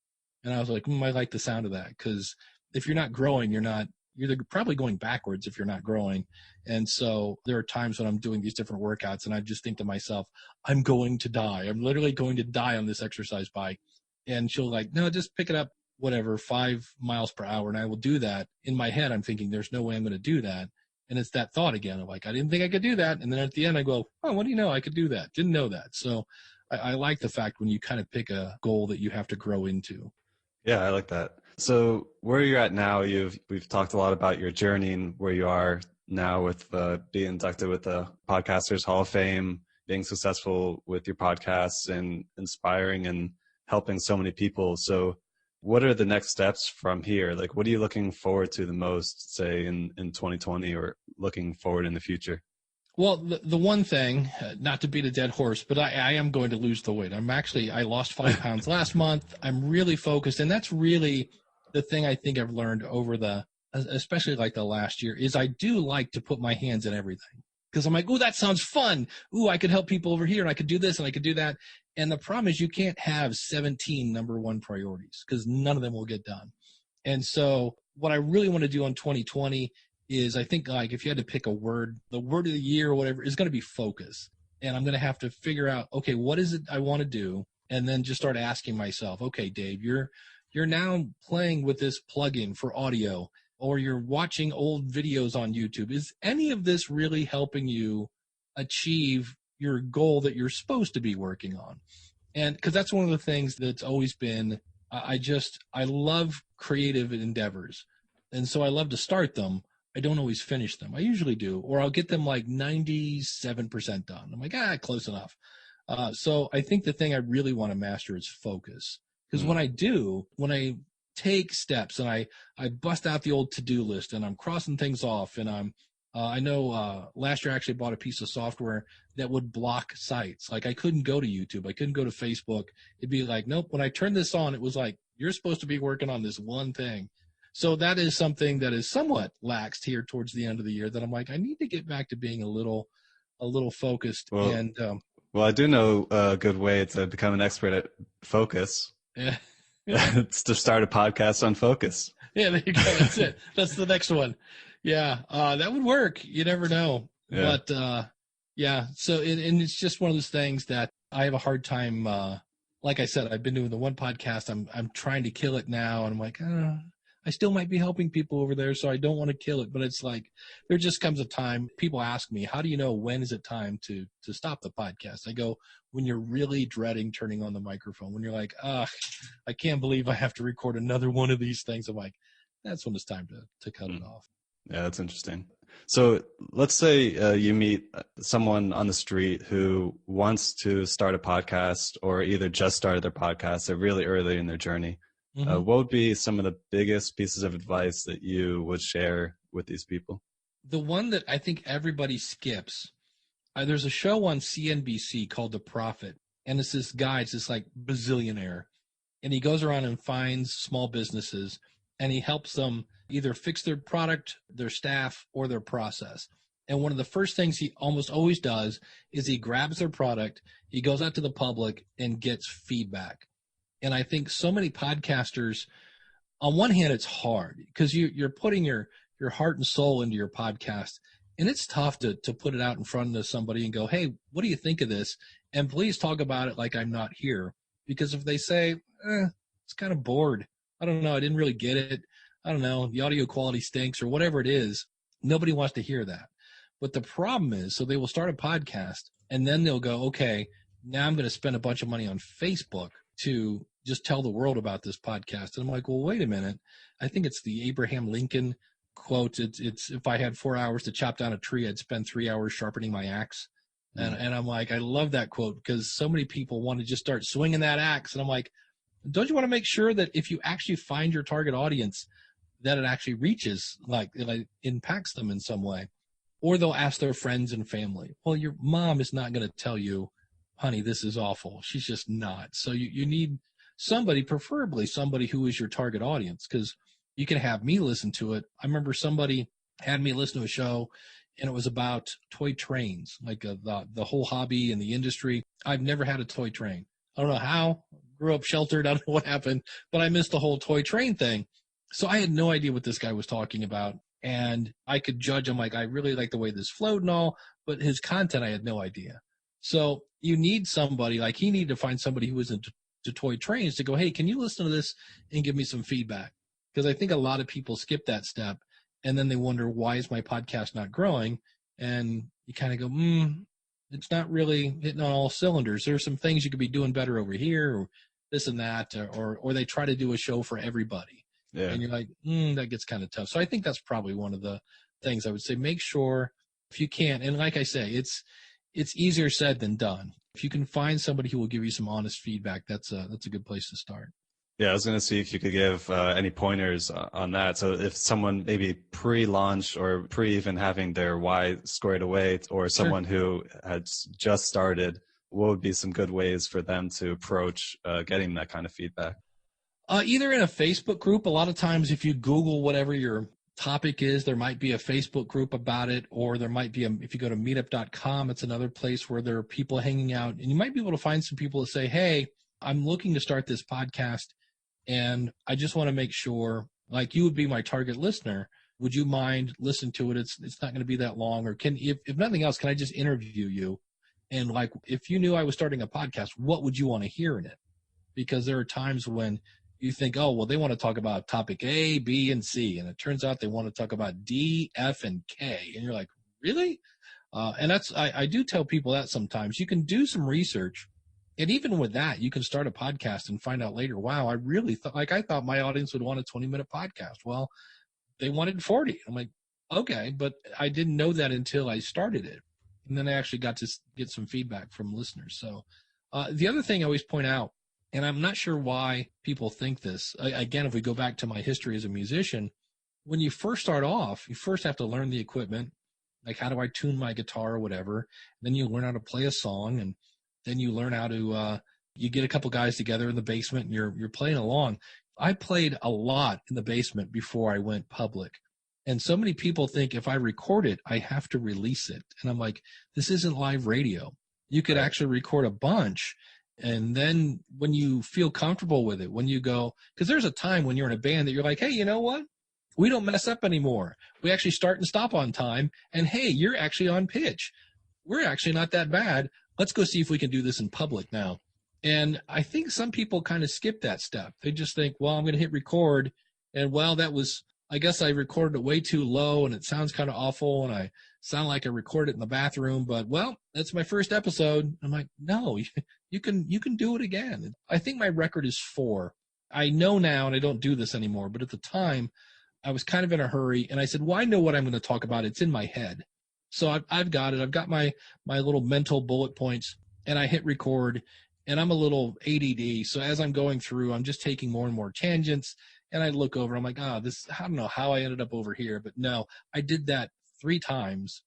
And I was like, I like the sound of that, because if you're not growing, you're probably going backwards if you're not growing. And so there are times when I'm doing these different workouts and I just think to myself, I'm going to die. I'm literally going to die on this exercise bike. And she'll like, no, just pick it up, whatever, 5 miles per hour. And I will do that. In my head, I'm thinking there's no way I'm going to do that. And it's that thought again of like, I didn't think I could do that. And then at the end I go, oh, what do you know? I could do that. Didn't know that. So I like the fact when you kind of pick a goal that you have to grow into. Yeah, I like that. So where you're at now, we've talked a lot about your journey and where you are now with being inducted with the Podcasters Hall of Fame, being successful with your podcasts and inspiring and helping so many people. So what are the next steps from here? Like, what are you looking forward to the most, say in 2020, or looking forward in the future? Well, the one thing, not to beat a dead horse, but I am going to lose the weight. I lost 5 pounds last month. I'm really focused. And that's really the thing I think I've learned especially like the last year, is I do like to put my hands in everything. Because I'm like, ooh, that sounds fun. Ooh, I could help people over here, and I could do this, and I could do that. And the problem is you can't have 17 number one priorities, because none of them will get done. And so what I really want to do in 2020 is, I think, like, if you had to pick a word, the word of the year or whatever is going to be focus. And I'm going to have to figure out, okay, what is it I want to do? And then just start asking myself, okay, Dave, you're now playing with this plugin for audio, or you're watching old videos on YouTube. Is any of this really helping you achieve your goal that you're supposed to be working on? And because that's one of the things that's always been, I love creative endeavors. And so I love to start them. I don't always finish them. I usually do, or I'll get them like 97% done. I'm like, close enough. So I think the thing I really want to master is focus. Because when I take steps and I bust out the old to-do list and I'm crossing things off, and I know last year I actually bought a piece of software that would block sites. Like, I couldn't go to YouTube. I couldn't go to Facebook. It'd be like, nope. When I turned this on, it was like, you're supposed to be working on this one thing. So that is something that is somewhat laxed here towards the end of the year, that I'm like, I need to get back to being a little focused. Well, I do know a good way to become an expert at focus. Yeah. It's to start a podcast on focus. Yeah, there you go. That's it. That's the next one. Yeah, that would work. You never know. Yeah. But yeah, so and it's just one of those things that I have a hard time. Like I said, I've been doing the one podcast. I'm trying to kill it now, and I'm like, I still might be helping people over there, so I don't want to kill it. But it's like, there just comes a time. People ask me, how do you know when is it time to stop the podcast? I go, when you're really dreading turning on the microphone, when you're like, I can't believe I have to record another one of these things. I'm like, that's when it's time to cut it off. Yeah, that's interesting. So let's say you meet someone on the street who wants to start a podcast, or either just started their podcast. They're really early in their journey. Mm-hmm. What would be some of the biggest pieces of advice that you would share with these people? The one that I think everybody skips, there's a show on CNBC called The Prophet, and it's this guy, it's this like bazillionaire, and he goes around and finds small businesses, and he helps them either fix their product, their staff, or their process. And one of the first things he almost always does is he grabs their product, he goes out to the public and gets feedback. And I think so many podcasters, on one hand, it's hard because you're putting your heart and soul into your podcast. And it's tough to put it out in front of somebody and go, hey, what do you think of this? And please talk about it like I'm not here. Because if they say, it's kind of bored, I don't know, I didn't really get it, I don't know, the audio quality stinks, or whatever it is, nobody wants to hear that. But the problem is, so they will start a podcast, and then they'll go, okay, now I'm going to spend a bunch of money on Facebook to just tell the world about this podcast. And I'm like, well, wait a minute. I think it's the Abraham Lincoln quote. It's if I had 4 hours to chop down a tree, I'd spend 3 hours sharpening my axe. And I'm like, I love that quote, because so many people want to just start swinging that axe. And I'm like, don't you want to make sure that if you actually find your target audience, that it actually reaches, like it impacts them in some way? Or they'll ask their friends and family. Well, your mom is not going to tell you, honey, this is awful. She's just not. So you need somebody, preferably somebody who is your target audience, because you can have me listen to it. I remember somebody had me listen to a show, and it was about toy trains, like the whole hobby and the industry. I've never had a toy train. I don't know how. Grew up sheltered. I don't know what happened, but I missed the whole toy train thing. So I had no idea what this guy was talking about. And I could judge him like, I really like the way this flowed and all, but his content, I had no idea. So you need somebody, like he needed to find somebody who was into toy trains to go, hey, can you listen to this and give me some feedback? Because I think a lot of people skip that step, and then they wonder, why is my podcast not growing? And you kind of go, it's not really hitting on all cylinders. There's some things you could be doing better over here, or this and that, or they try to do a show for everybody. Yeah. And you're like, that gets kind of tough. So I think that's probably one of the things I would say. Make sure, if you can, and like I say, it's easier said than done. If you can find somebody who will give you some honest feedback, that's a good place to start. Yeah, I was going to see if you could give any pointers on that. So if someone maybe pre-launch or pre even having their why squared away, or someone who has just started, what would be some good ways for them to approach getting that kind of feedback? Either in a Facebook group. A lot of times if you Google whatever your topic is, there might be a Facebook group about it, or there might be if you go to meetup.com, it's another place where there are people hanging out, and you might be able to find some people that say, hey, I'm looking to start this podcast, and I just want to make sure, like, you would be my target listener. Would you mind listening to it? It's not going to be that long. Or if nothing else, can I just interview you? And like, if you knew I was starting a podcast, what would you want to hear in it? Because there are times when you think, oh, well, they want to talk about topic A, B, and C. And it turns out they want to talk about D, F, and K. And you're like, really? And I do tell people that sometimes. You can do some research. And even with that, you can start a podcast and find out later, wow, I really thought, I thought my audience would want a 20-minute podcast. Well, they wanted 40. I'm like, okay, but I didn't know that until I started it. And then I actually got to get some feedback from listeners. So the other thing I always point out, and I'm not sure why people think this, again, if we go back to my history as a musician, when you first start off, you first have to learn the equipment, like how do I tune my guitar or whatever. Then you learn how to play a song, and then you learn how to, you get a couple guys together in the basement and you're playing along. I played a lot in the basement before I went public. And so many people think if I record it, I have to release it. And I'm like, this isn't live radio. You could actually record a bunch. And then when you feel comfortable with it, when you go, because there's a time when you're in a band that you're like, hey, you know what? We don't mess up anymore. We actually start and stop on time. And hey, you're actually on pitch. We're actually not that bad. Let's go see if we can do this in public now. And I think some people kind of skip that step. They just think, well, I'm going to hit record. And well, I guess I recorded it way too low and it sounds kind of awful. And I sound like I recorded it in the bathroom, but well, that's my first episode. I'm like, no, you can do it again. I think my record is 4. I know now, and I don't do this anymore, but at the time I was kind of in a hurry and I said, well, I know what I'm going to talk about. It's in my head. So I've got it. I've got my little mental bullet points, and I hit record, and I'm a little ADD. So as I'm going through, I'm just taking more and more tangents, and I look over. I'm like, I don't know how I ended up over here, but no, I did that 3 times.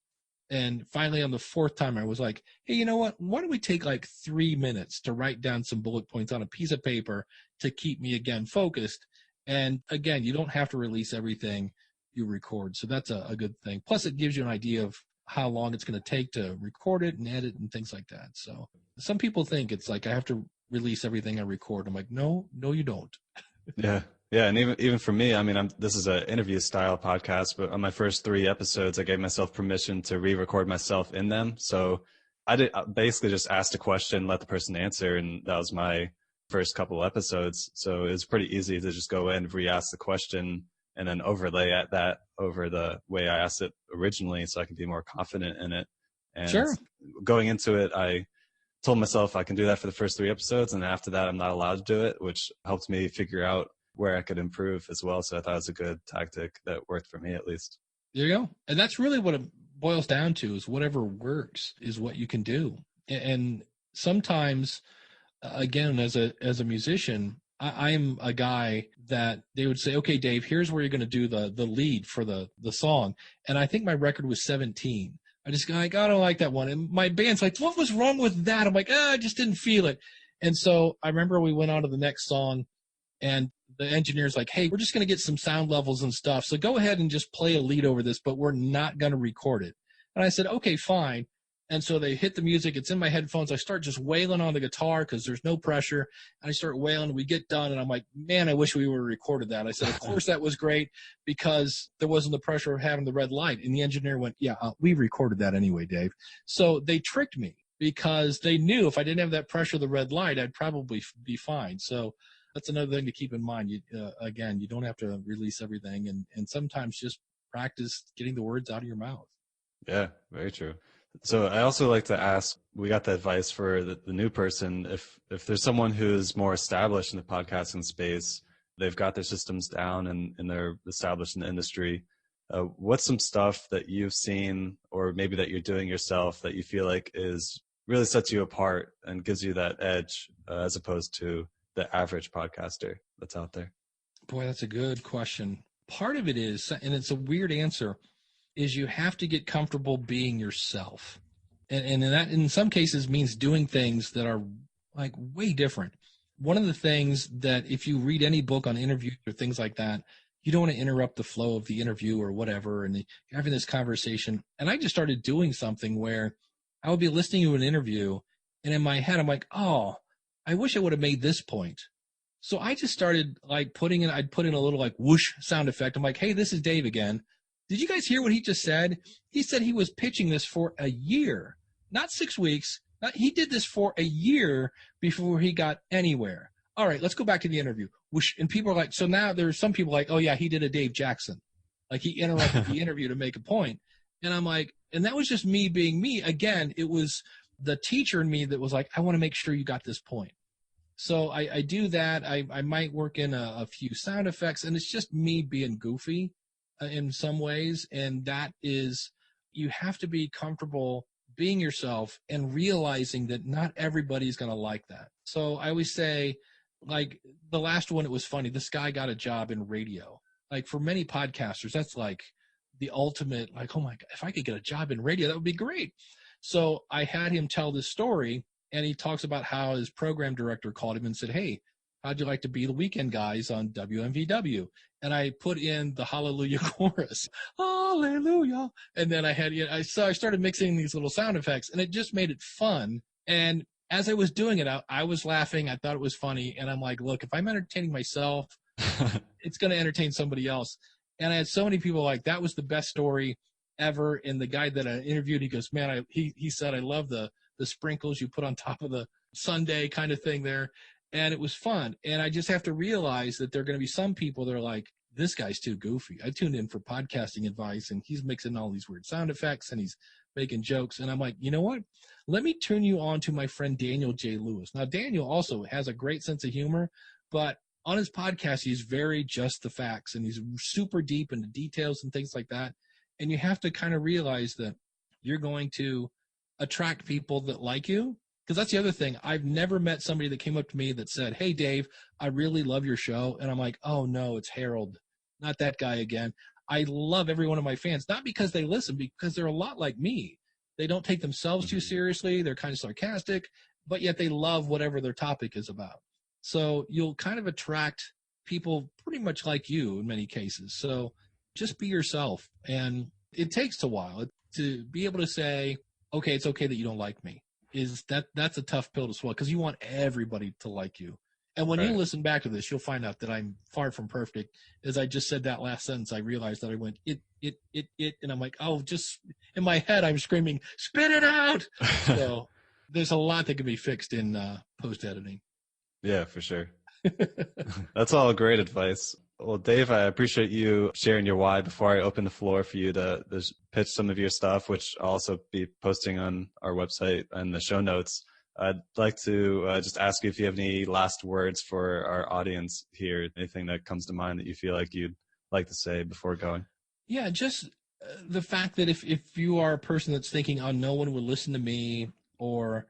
And finally on the 4th time, I was like, hey, you know what? Why don't we take like 3 minutes to write down some bullet points on a piece of paper to keep me again focused. And again, you don't have to release everything you record. So that's a good thing. Plus it gives you an idea of how long it's going to take to record it and edit and things like that. So some people think it's like I have to release everything I record. I'm like, no, you don't. Yeah. Yeah. And even for me, I mean, this is an interview style podcast, but on my first 3 episodes, I gave myself permission to re-record myself in them. So I basically just asked a question, let the person answer. And that was my first couple episodes. So it was pretty easy to just go in, re-ask the question, and then overlay at that over the way I asked it originally so I can be more confident in it. And sure. Going into it, I told myself I can do that for the first 3 episodes, and after that, I'm not allowed to do it, which helped me figure out where I could improve as well. So I thought it was a good tactic that worked for me, at least. There you go. And that's really what it boils down to, is whatever works is what you can do. And sometimes, again, as a musician, I'm a guy that they would say, okay, Dave, here's where you're going to do the lead for the song. And I think my record was 17. I just go like, I don't like that one. And my band's like, what was wrong with that? I'm like, I just didn't feel it. And so I remember we went on to the next song, and the engineer's like, hey, we're just going to get some sound levels and stuff. So go ahead and just play a lead over this, but we're not going to record it. And I said, okay, fine. And so they hit the music. It's in my headphones. I start just wailing on the guitar because there's no pressure. And I start wailing. We get done, and I'm like, man, I wish we would have recorded that. I said, of course, that was great because there wasn't the pressure of having the red light. And the engineer went, yeah, we recorded that anyway, Dave. So they tricked me because they knew if I didn't have that pressure of the red light, I'd probably be fine. So that's another thing to keep in mind. Again, you don't have to release everything, and sometimes just practice getting the words out of your mouth. Yeah, very true. So I also like to ask, we got the advice for the new person, if there's someone who's more established in the podcasting space, they've got their systems down and they're established in the industry, what's some stuff that you've seen or maybe that you're doing yourself that you feel like is really sets you apart and gives you that edge as opposed to the average podcaster? that's out there? Boy, that's a good question. Part of it is, and it's a weird answer, is you have to get comfortable being yourself. And that in some cases means doing things that are like way different. One of the things that if you read any book on interviews or things like that, you don't want to interrupt the flow of the interview or whatever. And you're having this conversation. And I just started doing something where I would be listening to an interview, and in my head, I'm like, oh, I wish I would have made this point. So I just started like I'd put in a little like whoosh sound effect. I'm like, hey, this is Dave again. Did you guys hear what he just said? He said he was pitching this for a year, not 6 weeks. He did this for a year before he got anywhere. All right, let's go back to the interview. Whoosh. And people are like, so now there's some people like, oh yeah, he did a Dave Jackson. Like he interrupted the interview to make a point. And I'm like, and that was just me being me. Again, it was the teacher in me that was like, I want to make sure you got this point. So I do that. I might work in a few sound effects, and it's just me being goofy in some ways. And that is, you have to be comfortable being yourself and realizing that not everybody's going to like that. So I always say, like the last one, it was funny. This guy got a job in radio. Like for many podcasters, that's like the ultimate, like, oh my God, if I could get a job in radio, that would be great. So I had him tell this story. And he talks about how his program director called him and said, hey, how'd you like to be the weekend guys on WMVW? And I put in the Hallelujah chorus, Hallelujah. And then I started mixing these little sound effects, and it just made it fun. And as I was doing it, I was laughing. I thought it was funny. And I'm like, look, if I'm entertaining myself, it's going to entertain somebody else. And I had so many people like, that was the best story ever. And the guy that I interviewed, he goes, man, he said, I love the sprinkles you put on top of the sundae kind of thing there. And it was fun. And I just have to realize that there are going to be some people that are like, this guy's too goofy. I tuned in for podcasting advice, and he's mixing all these weird sound effects, and he's making jokes. And I'm like, you know what? Let me turn you on to my friend Daniel J. Lewis. Now, Daniel also has a great sense of humor, but on his podcast, he's very just the facts, and he's super deep into details and things like that. And you have to kind of realize that you're going to attract people that like you. Because that's the other thing. I've never met somebody that came up to me that said, hey, Dave, I really love your show. And I'm like, oh, no, it's Harold. Not that guy again. I love every one of my fans, not because they listen, because they're a lot like me. They don't take themselves too seriously. They're kind of sarcastic, but yet they love whatever their topic is about. So you'll kind of attract people pretty much like you in many cases. So just be yourself. And it takes a while to be able to say, okay, it's okay that you don't like me. That's a tough pill to swallow, because you want everybody to like you. And when you listen back to this, you'll find out that I'm far from perfect. As I just said that last sentence, I realized that I went, it, and I'm like, oh, just in my head, I'm screaming, spit it out. So there's a lot that can be fixed in post-editing. Yeah, for sure. That's all great advice. Well, Dave, I appreciate you sharing your why. Before I open the floor for you to pitch some of your stuff, which I'll also be posting on our website and the show notes, I'd like to just ask you if you have any last words for our audience here, anything that comes to mind that you feel like you'd like to say before going. Yeah, just the fact that if you are a person that's thinking, oh, no one would listen to me, or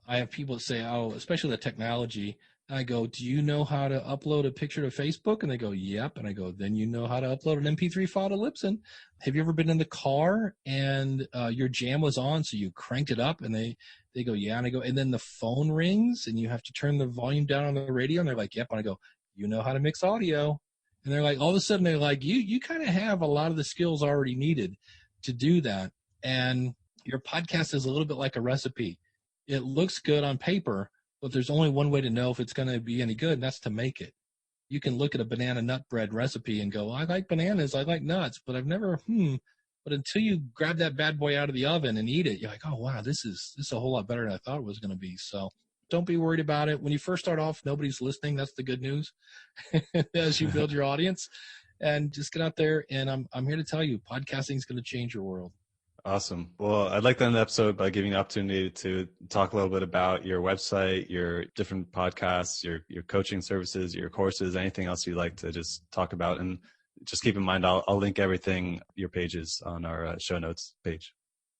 I have people that say, oh, especially the technology, I go, do you know how to upload a picture to Facebook? And they go, yep. And I go, then you know how to upload an MP3 file to Libsyn. Have you ever been in the car and your jam was on, so you cranked it up? And they go, yeah. And I go, and then the phone rings and you have to turn the volume down on the radio. And they're like, yep. And I go, you know how to mix audio. And they're like, all of a sudden they're like, you kind of have a lot of the skills already needed to do that. And your podcast is a little bit like a recipe. It looks good on paper, but there's only one way to know if it's going to be any good, and that's to make it. You can look at a banana nut bread recipe and go, I like bananas, I like nuts, but I've never, But until you grab that bad boy out of the oven and eat it, you're like, oh, wow, this is a whole lot better than I thought it was going to be. So don't be worried about it. When you first start off, nobody's listening. That's the good news as you build your audience. And just get out there, and I'm here to tell you, podcasting is going to change your world. Awesome. Well, I'd like to end the episode by giving you an opportunity to talk a little bit about your website, your different podcasts, your coaching services, your courses, anything else you'd like to just talk about. And just keep in mind, I'll link everything, your pages, on our show notes page.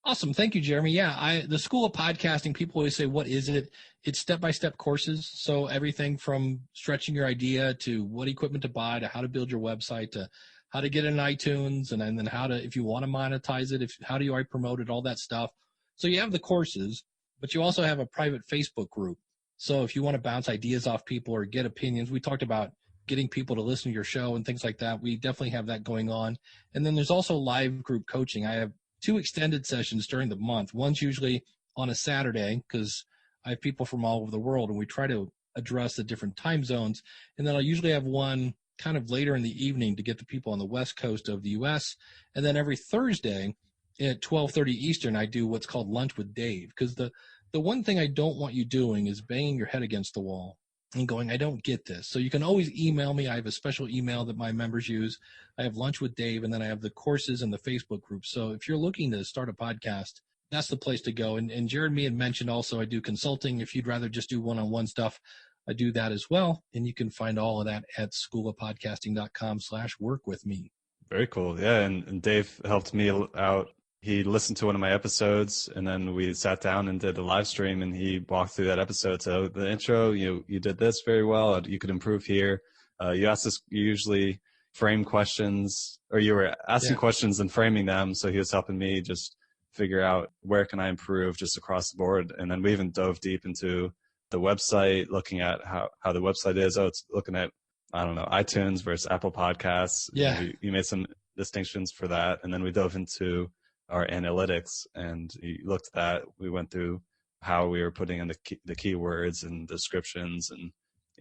Awesome. Thank you, Jeremy. Yeah, the School of Podcasting, people always say, what is it? It's step-by-step courses. So everything from stretching your idea to what equipment to buy, to how to build your website, to how to get in iTunes, and then how to, if you want to monetize it, how do I promote it, all that stuff. So you have the courses, but you also have a private Facebook group. So if you want to bounce ideas off people or get opinions, we talked about getting people to listen to your show and things like that. We definitely have that going on. And then there's also live group coaching. I have 2 extended sessions during the month. One's usually on a Saturday because I have people from all over the world, and we try to address the different time zones. And then I'll usually have one kind of later in the evening to get the people on the West Coast of the U.S. And then every Thursday at 12:30 Eastern, I do what's called Lunch with Dave, because the one thing I don't want you doing is banging your head against the wall and going, I don't get this. So you can always email me. I have a special email that my members use. I have Lunch with Dave, and then I have the courses and the Facebook group. So if you're looking to start a podcast, that's the place to go. And Jeremy had mentioned also I do consulting. If you'd rather just do one-on-one stuff, I do that as well. And you can find all of that at schoolofpodcasting.com/workwithme. Very cool. Yeah. And Dave helped me out. He listened to one of my episodes, and then we sat down and did a live stream, and he walked through that episode. So the intro, you did this very well. You could improve here. You asked us, you usually frame questions, or you were asking questions and framing them. So he was helping me just figure out where can I improve just across the board. And then we even dove deep into the website, looking at how the website is. Oh, it's looking at, I don't know, iTunes versus Apple Podcasts. Yeah. You made some distinctions for that. And then we dove into our analytics, and you looked at that. We went through how we were putting in the keywords and descriptions, and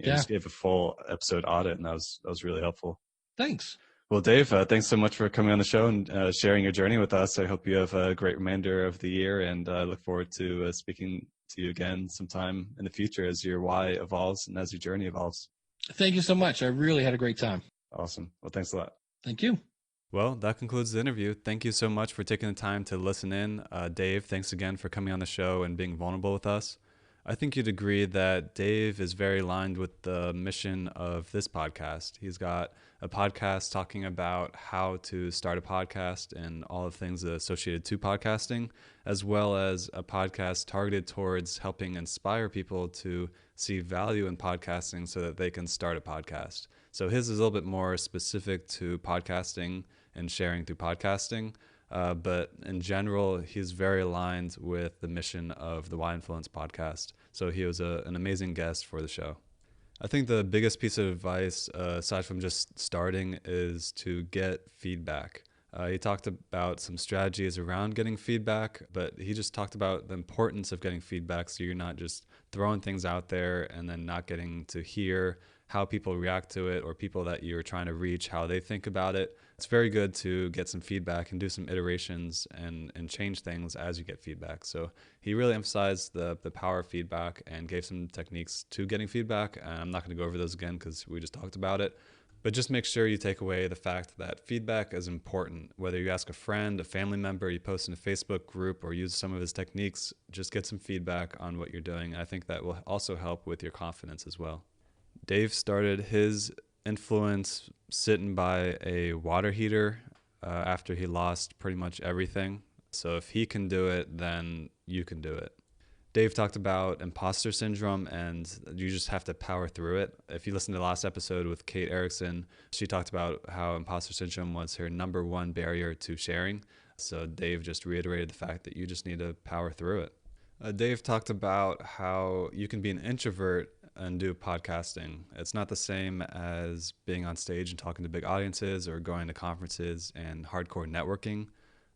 just gave a full episode audit, and that was really helpful. Thanks. Well, Dave, thanks so much for coming on the show and sharing your journey with us. I hope you have a great remainder of the year, and I look forward to speaking to you again sometime in the future as your why evolves and as your journey evolves. Thank you so much. I really had a great time. Awesome. Well, thanks a lot. Thank you. Well, that concludes the interview. Thank you so much for taking the time to listen in. Dave, thanks again for coming on the show and being vulnerable with us. I think you'd agree that Dave is very aligned with the mission of this podcast. He's got a podcast talking about how to start a podcast and all the things associated to podcasting, as well as a podcast targeted towards helping inspire people to see value in podcasting so that they can start a podcast. So his is a little bit more specific to podcasting and sharing through podcasting. But in general, he's very aligned with the mission of the Why Influence podcast. So he was an amazing guest for the show. I think the biggest piece of advice, aside from just starting, is to get feedback. He talked about some strategies around getting feedback, but he just talked about the importance of getting feedback so you're not just throwing things out there and then not getting to hear how people react to it or people that you're trying to reach, how they think about it. It's very good to get some feedback and do some iterations and change things as you get feedback. So he really emphasized the power of feedback and gave some techniques to getting feedback. And I'm not going to go over those again because we just talked about it. But just make sure you take away the fact that feedback is important. Whether you ask a friend, a family member, you post in a Facebook group, or use some of his techniques, just get some feedback on what you're doing. I think that will also help with your confidence as well. Dave started his influence sitting by a water heater after he lost pretty much everything. So if he can do it, then you can do it. Dave talked about impostor syndrome, and you just have to power through it. If you listen to the last episode with Kate Erickson, she talked about how impostor syndrome was her number one barrier to sharing. So Dave just reiterated the fact that you just need to power through it. Dave talked about how you can be an introvert and do podcasting. It's not the same as being on stage and talking to big audiences or going to conferences and hardcore networking.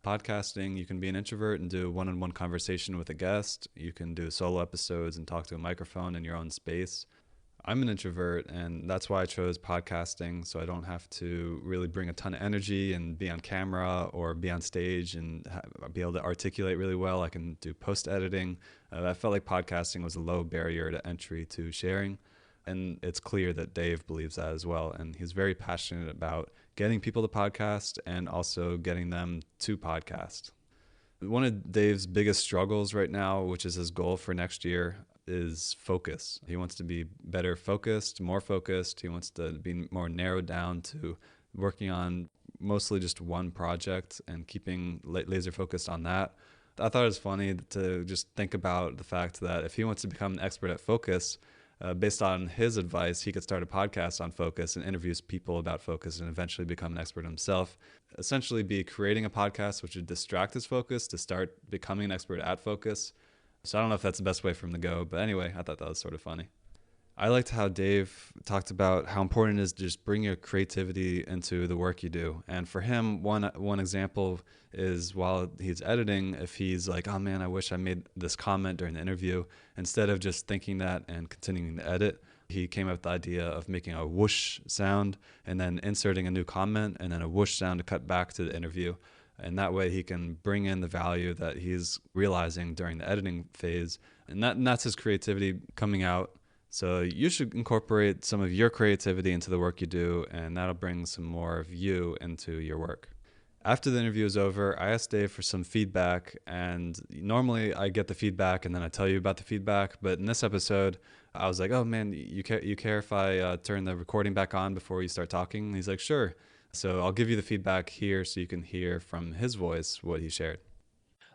Podcasting, you can be an introvert and do one-on-one conversation with a guest. You can do solo episodes and talk to a microphone in your own space. I'm an introvert, and that's why I chose podcasting, so I don't have to really bring a ton of energy and be on camera or be on stage and be able to articulate really well. I can do post-editing. I felt like podcasting was a low barrier to entry to sharing, and it's clear that Dave believes that as well, and he's very passionate about getting people to podcast and also getting them to podcast. One of Dave's biggest struggles right now, which is his goal for next year, is focus. He wants to be better focused, more focused. He wants to be more narrowed down to working on mostly just one project and keeping laser focused on that. I thought it was funny to just think about the fact that if he wants to become an expert at focus, based on his advice, he could start a podcast on focus and interviews people about focus and eventually become an expert himself. Essentially be creating a podcast which would distract his focus to start becoming an expert at focus. So I don't know if that's the best way for him to go, but anyway, I thought that was sort of funny. I liked how Dave talked about how important it is to just bring your creativity into the work you do. And for him, one example is while he's editing, if he's like, oh man, I wish I made this comment during the interview, instead of just thinking that and continuing to edit, he came up with the idea of making a whoosh sound and then inserting a new comment and then a whoosh sound to cut back to the interview. And that way he can bring in the value that he's realizing during the editing phase. And that's his creativity coming out. So you should incorporate some of your creativity into the work you do, and that'll bring some more of you into your work. After the interview is over, I asked Dave for some feedback, and normally I get the feedback and then I tell you about the feedback. But in this episode, I was like, oh man, you care if I turn the recording back on before you start talking? And he's like, sure. So I'll give you the feedback here so you can hear from his voice what he shared.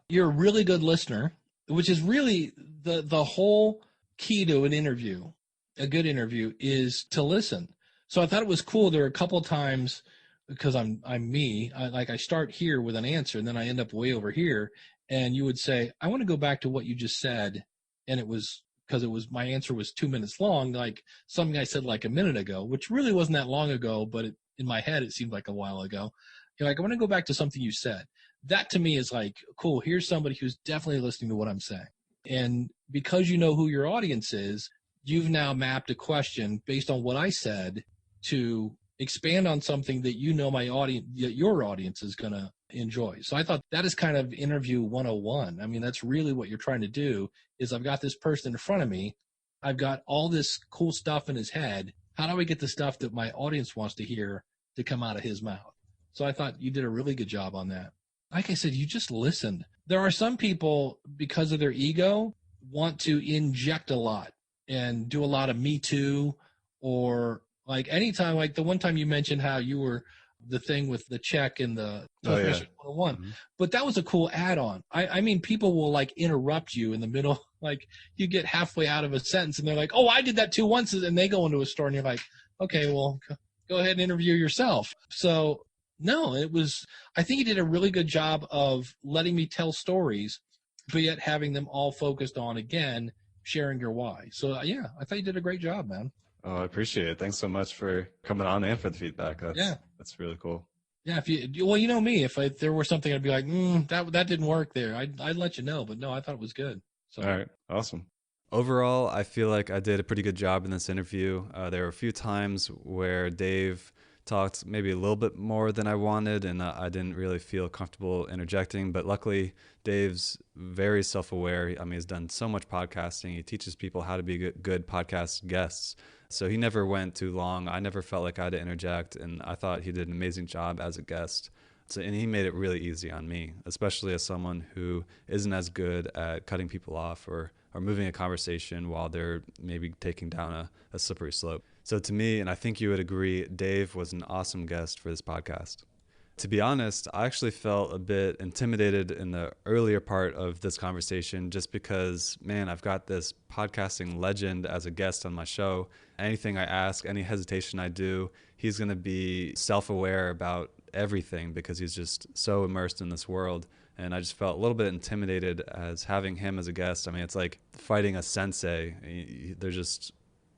You're a really good listener, which is really the whole key to an interview. A good interview is to listen. So I thought it was cool. There were a couple of times, because I'm me, I start here with an answer and then I end up way over here, and you would say, I want to go back to what you just said. And it was because my answer was 2 minutes long, like something I said like a minute ago, which really wasn't that long ago, but in my head it seemed like a while ago. You're like, I want to go back to something you said. That to me is like, cool, here's somebody who's definitely listening to what I'm saying. And because you know who your audience is, you've now mapped a question based on what I said to expand on something that you know your audience is going to enjoy. So I thought that is kind of interview 101. I mean, that's really what you're trying to do is I've got this person in front of me. I've got all this cool stuff in his head. How do I get the stuff that my audience wants to hear to come out of his mouth? So I thought you did a really good job on that. Like I said, you just listened. There are some people, because of their ego, want to inject a lot and do a lot of me too, or like anytime, like the one time you mentioned how you were the thing with the check and the 101, mm-hmm. But that was a cool add-on. I mean, people will like interrupt you in the middle, like you get halfway out of a sentence and they're like, oh, I did that too once, and they go into a store and you're like, okay, well, go ahead and interview yourself. So no, I think you did a really good job of letting me tell stories, but yet having them all focused on, again, sharing your why. So yeah, I thought you did a great job, man. Oh, I appreciate it. Thanks so much for coming on and for the feedback. That's really cool. Yeah, well, you know me, if there were something, I'd be like, that didn't work there. I'd let you know, but no, I thought it was good. So. All right, awesome. Overall, I feel like I did a pretty good job in this interview. There were a few times where Dave talked maybe a little bit more than I wanted, and I didn't really feel comfortable interjecting. But luckily, Dave's very self-aware. I mean, he's done so much podcasting. He teaches people how to be good podcast guests. So he never went too long. I never felt like I had to interject, and I thought he did an amazing job as a guest. And he made it really easy on me, especially as someone who isn't as good at cutting people off or moving a conversation while they're maybe taking down a slippery slope. So to me, and I think you would agree, Dave was an awesome guest for this podcast. To be honest, I actually felt a bit intimidated in the earlier part of this conversation just because, man, I've got this podcasting legend as a guest on my show. Anything I ask, any hesitation I do, he's going to be self-aware about everything because he's just so immersed in this world. And I just felt a little bit intimidated as having him as a guest. I mean, it's like fighting a sensei. They're just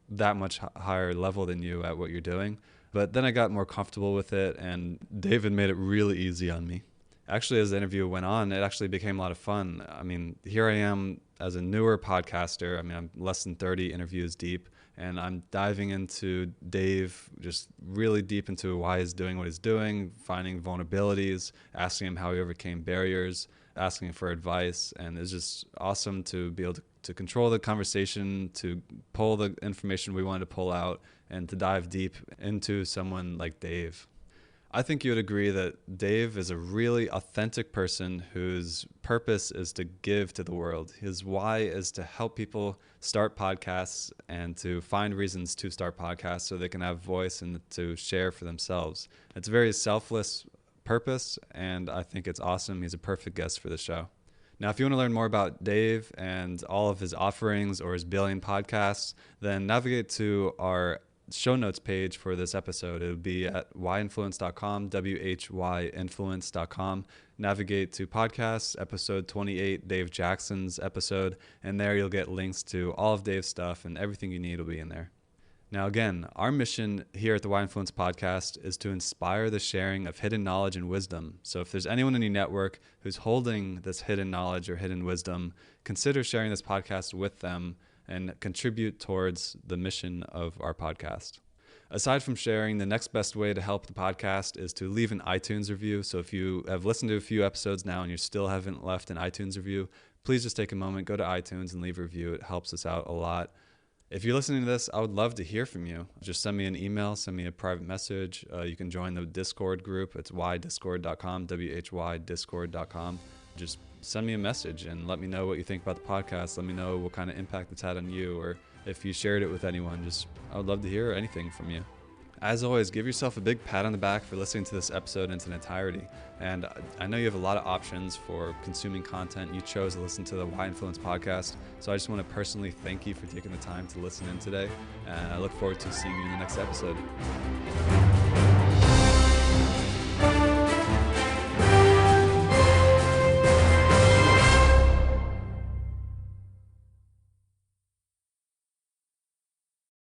that much higher level than you at what you're doing. But then I got more comfortable with it, and David made it really easy on me. Actually, as the interview went on, it actually became a lot of fun. I mean, here I am as a newer podcaster. I mean, I'm less than 30 interviews deep, and I'm diving into Dave, just really deep into why he's doing what he's doing, finding vulnerabilities, asking him how he overcame barriers, asking him for advice. And it's just awesome to be able to control the conversation, to pull the information we wanted to pull out, and to dive deep into someone like Dave. I think you would agree that Dave is a really authentic person whose purpose is to give to the world. His why is to help people start podcasts and to find reasons to start podcasts so they can have voice and to share for themselves. It's a very selfless purpose, and I think it's awesome. He's a perfect guest for the show. Now, if you want to learn more about Dave and all of his offerings or his billion podcasts, then navigate to our show notes page for this episode. It would be at whyinfluence.com, whyinfluence.com. Navigate to podcasts, episode 28, Dave Jackson's episode, and there you'll get links to all of Dave's stuff, and everything you need will be in there. Now, again, our mission here at the Why Influence podcast is to inspire the sharing of hidden knowledge and wisdom. So if there's anyone in your network who's holding this hidden knowledge or hidden wisdom, consider sharing this podcast with them and contribute towards the mission of our podcast. Aside from sharing, the next best way to help the podcast is to leave an iTunes review. So if you have listened to a few episodes now and you still haven't left an iTunes review, please just take a moment, go to iTunes and leave a review. It helps us out a lot. If you're listening to this, I would love to hear from you. Just send me an email, send me a private message. You can join the Discord group. It's whydiscord.com, whydiscord.com. Just send me a message and let me know what you think about the podcast. Let me know what kind of impact it's had on you, or if you shared it with anyone. I would love to hear anything from you. As always, give yourself a big pat on the back for listening to this episode in its entirety. And I know you have a lot of options for consuming content. You chose to listen to the Why Influence podcast. So I just want to personally thank you for taking the time to listen in today. And I look forward to seeing you in the next episode.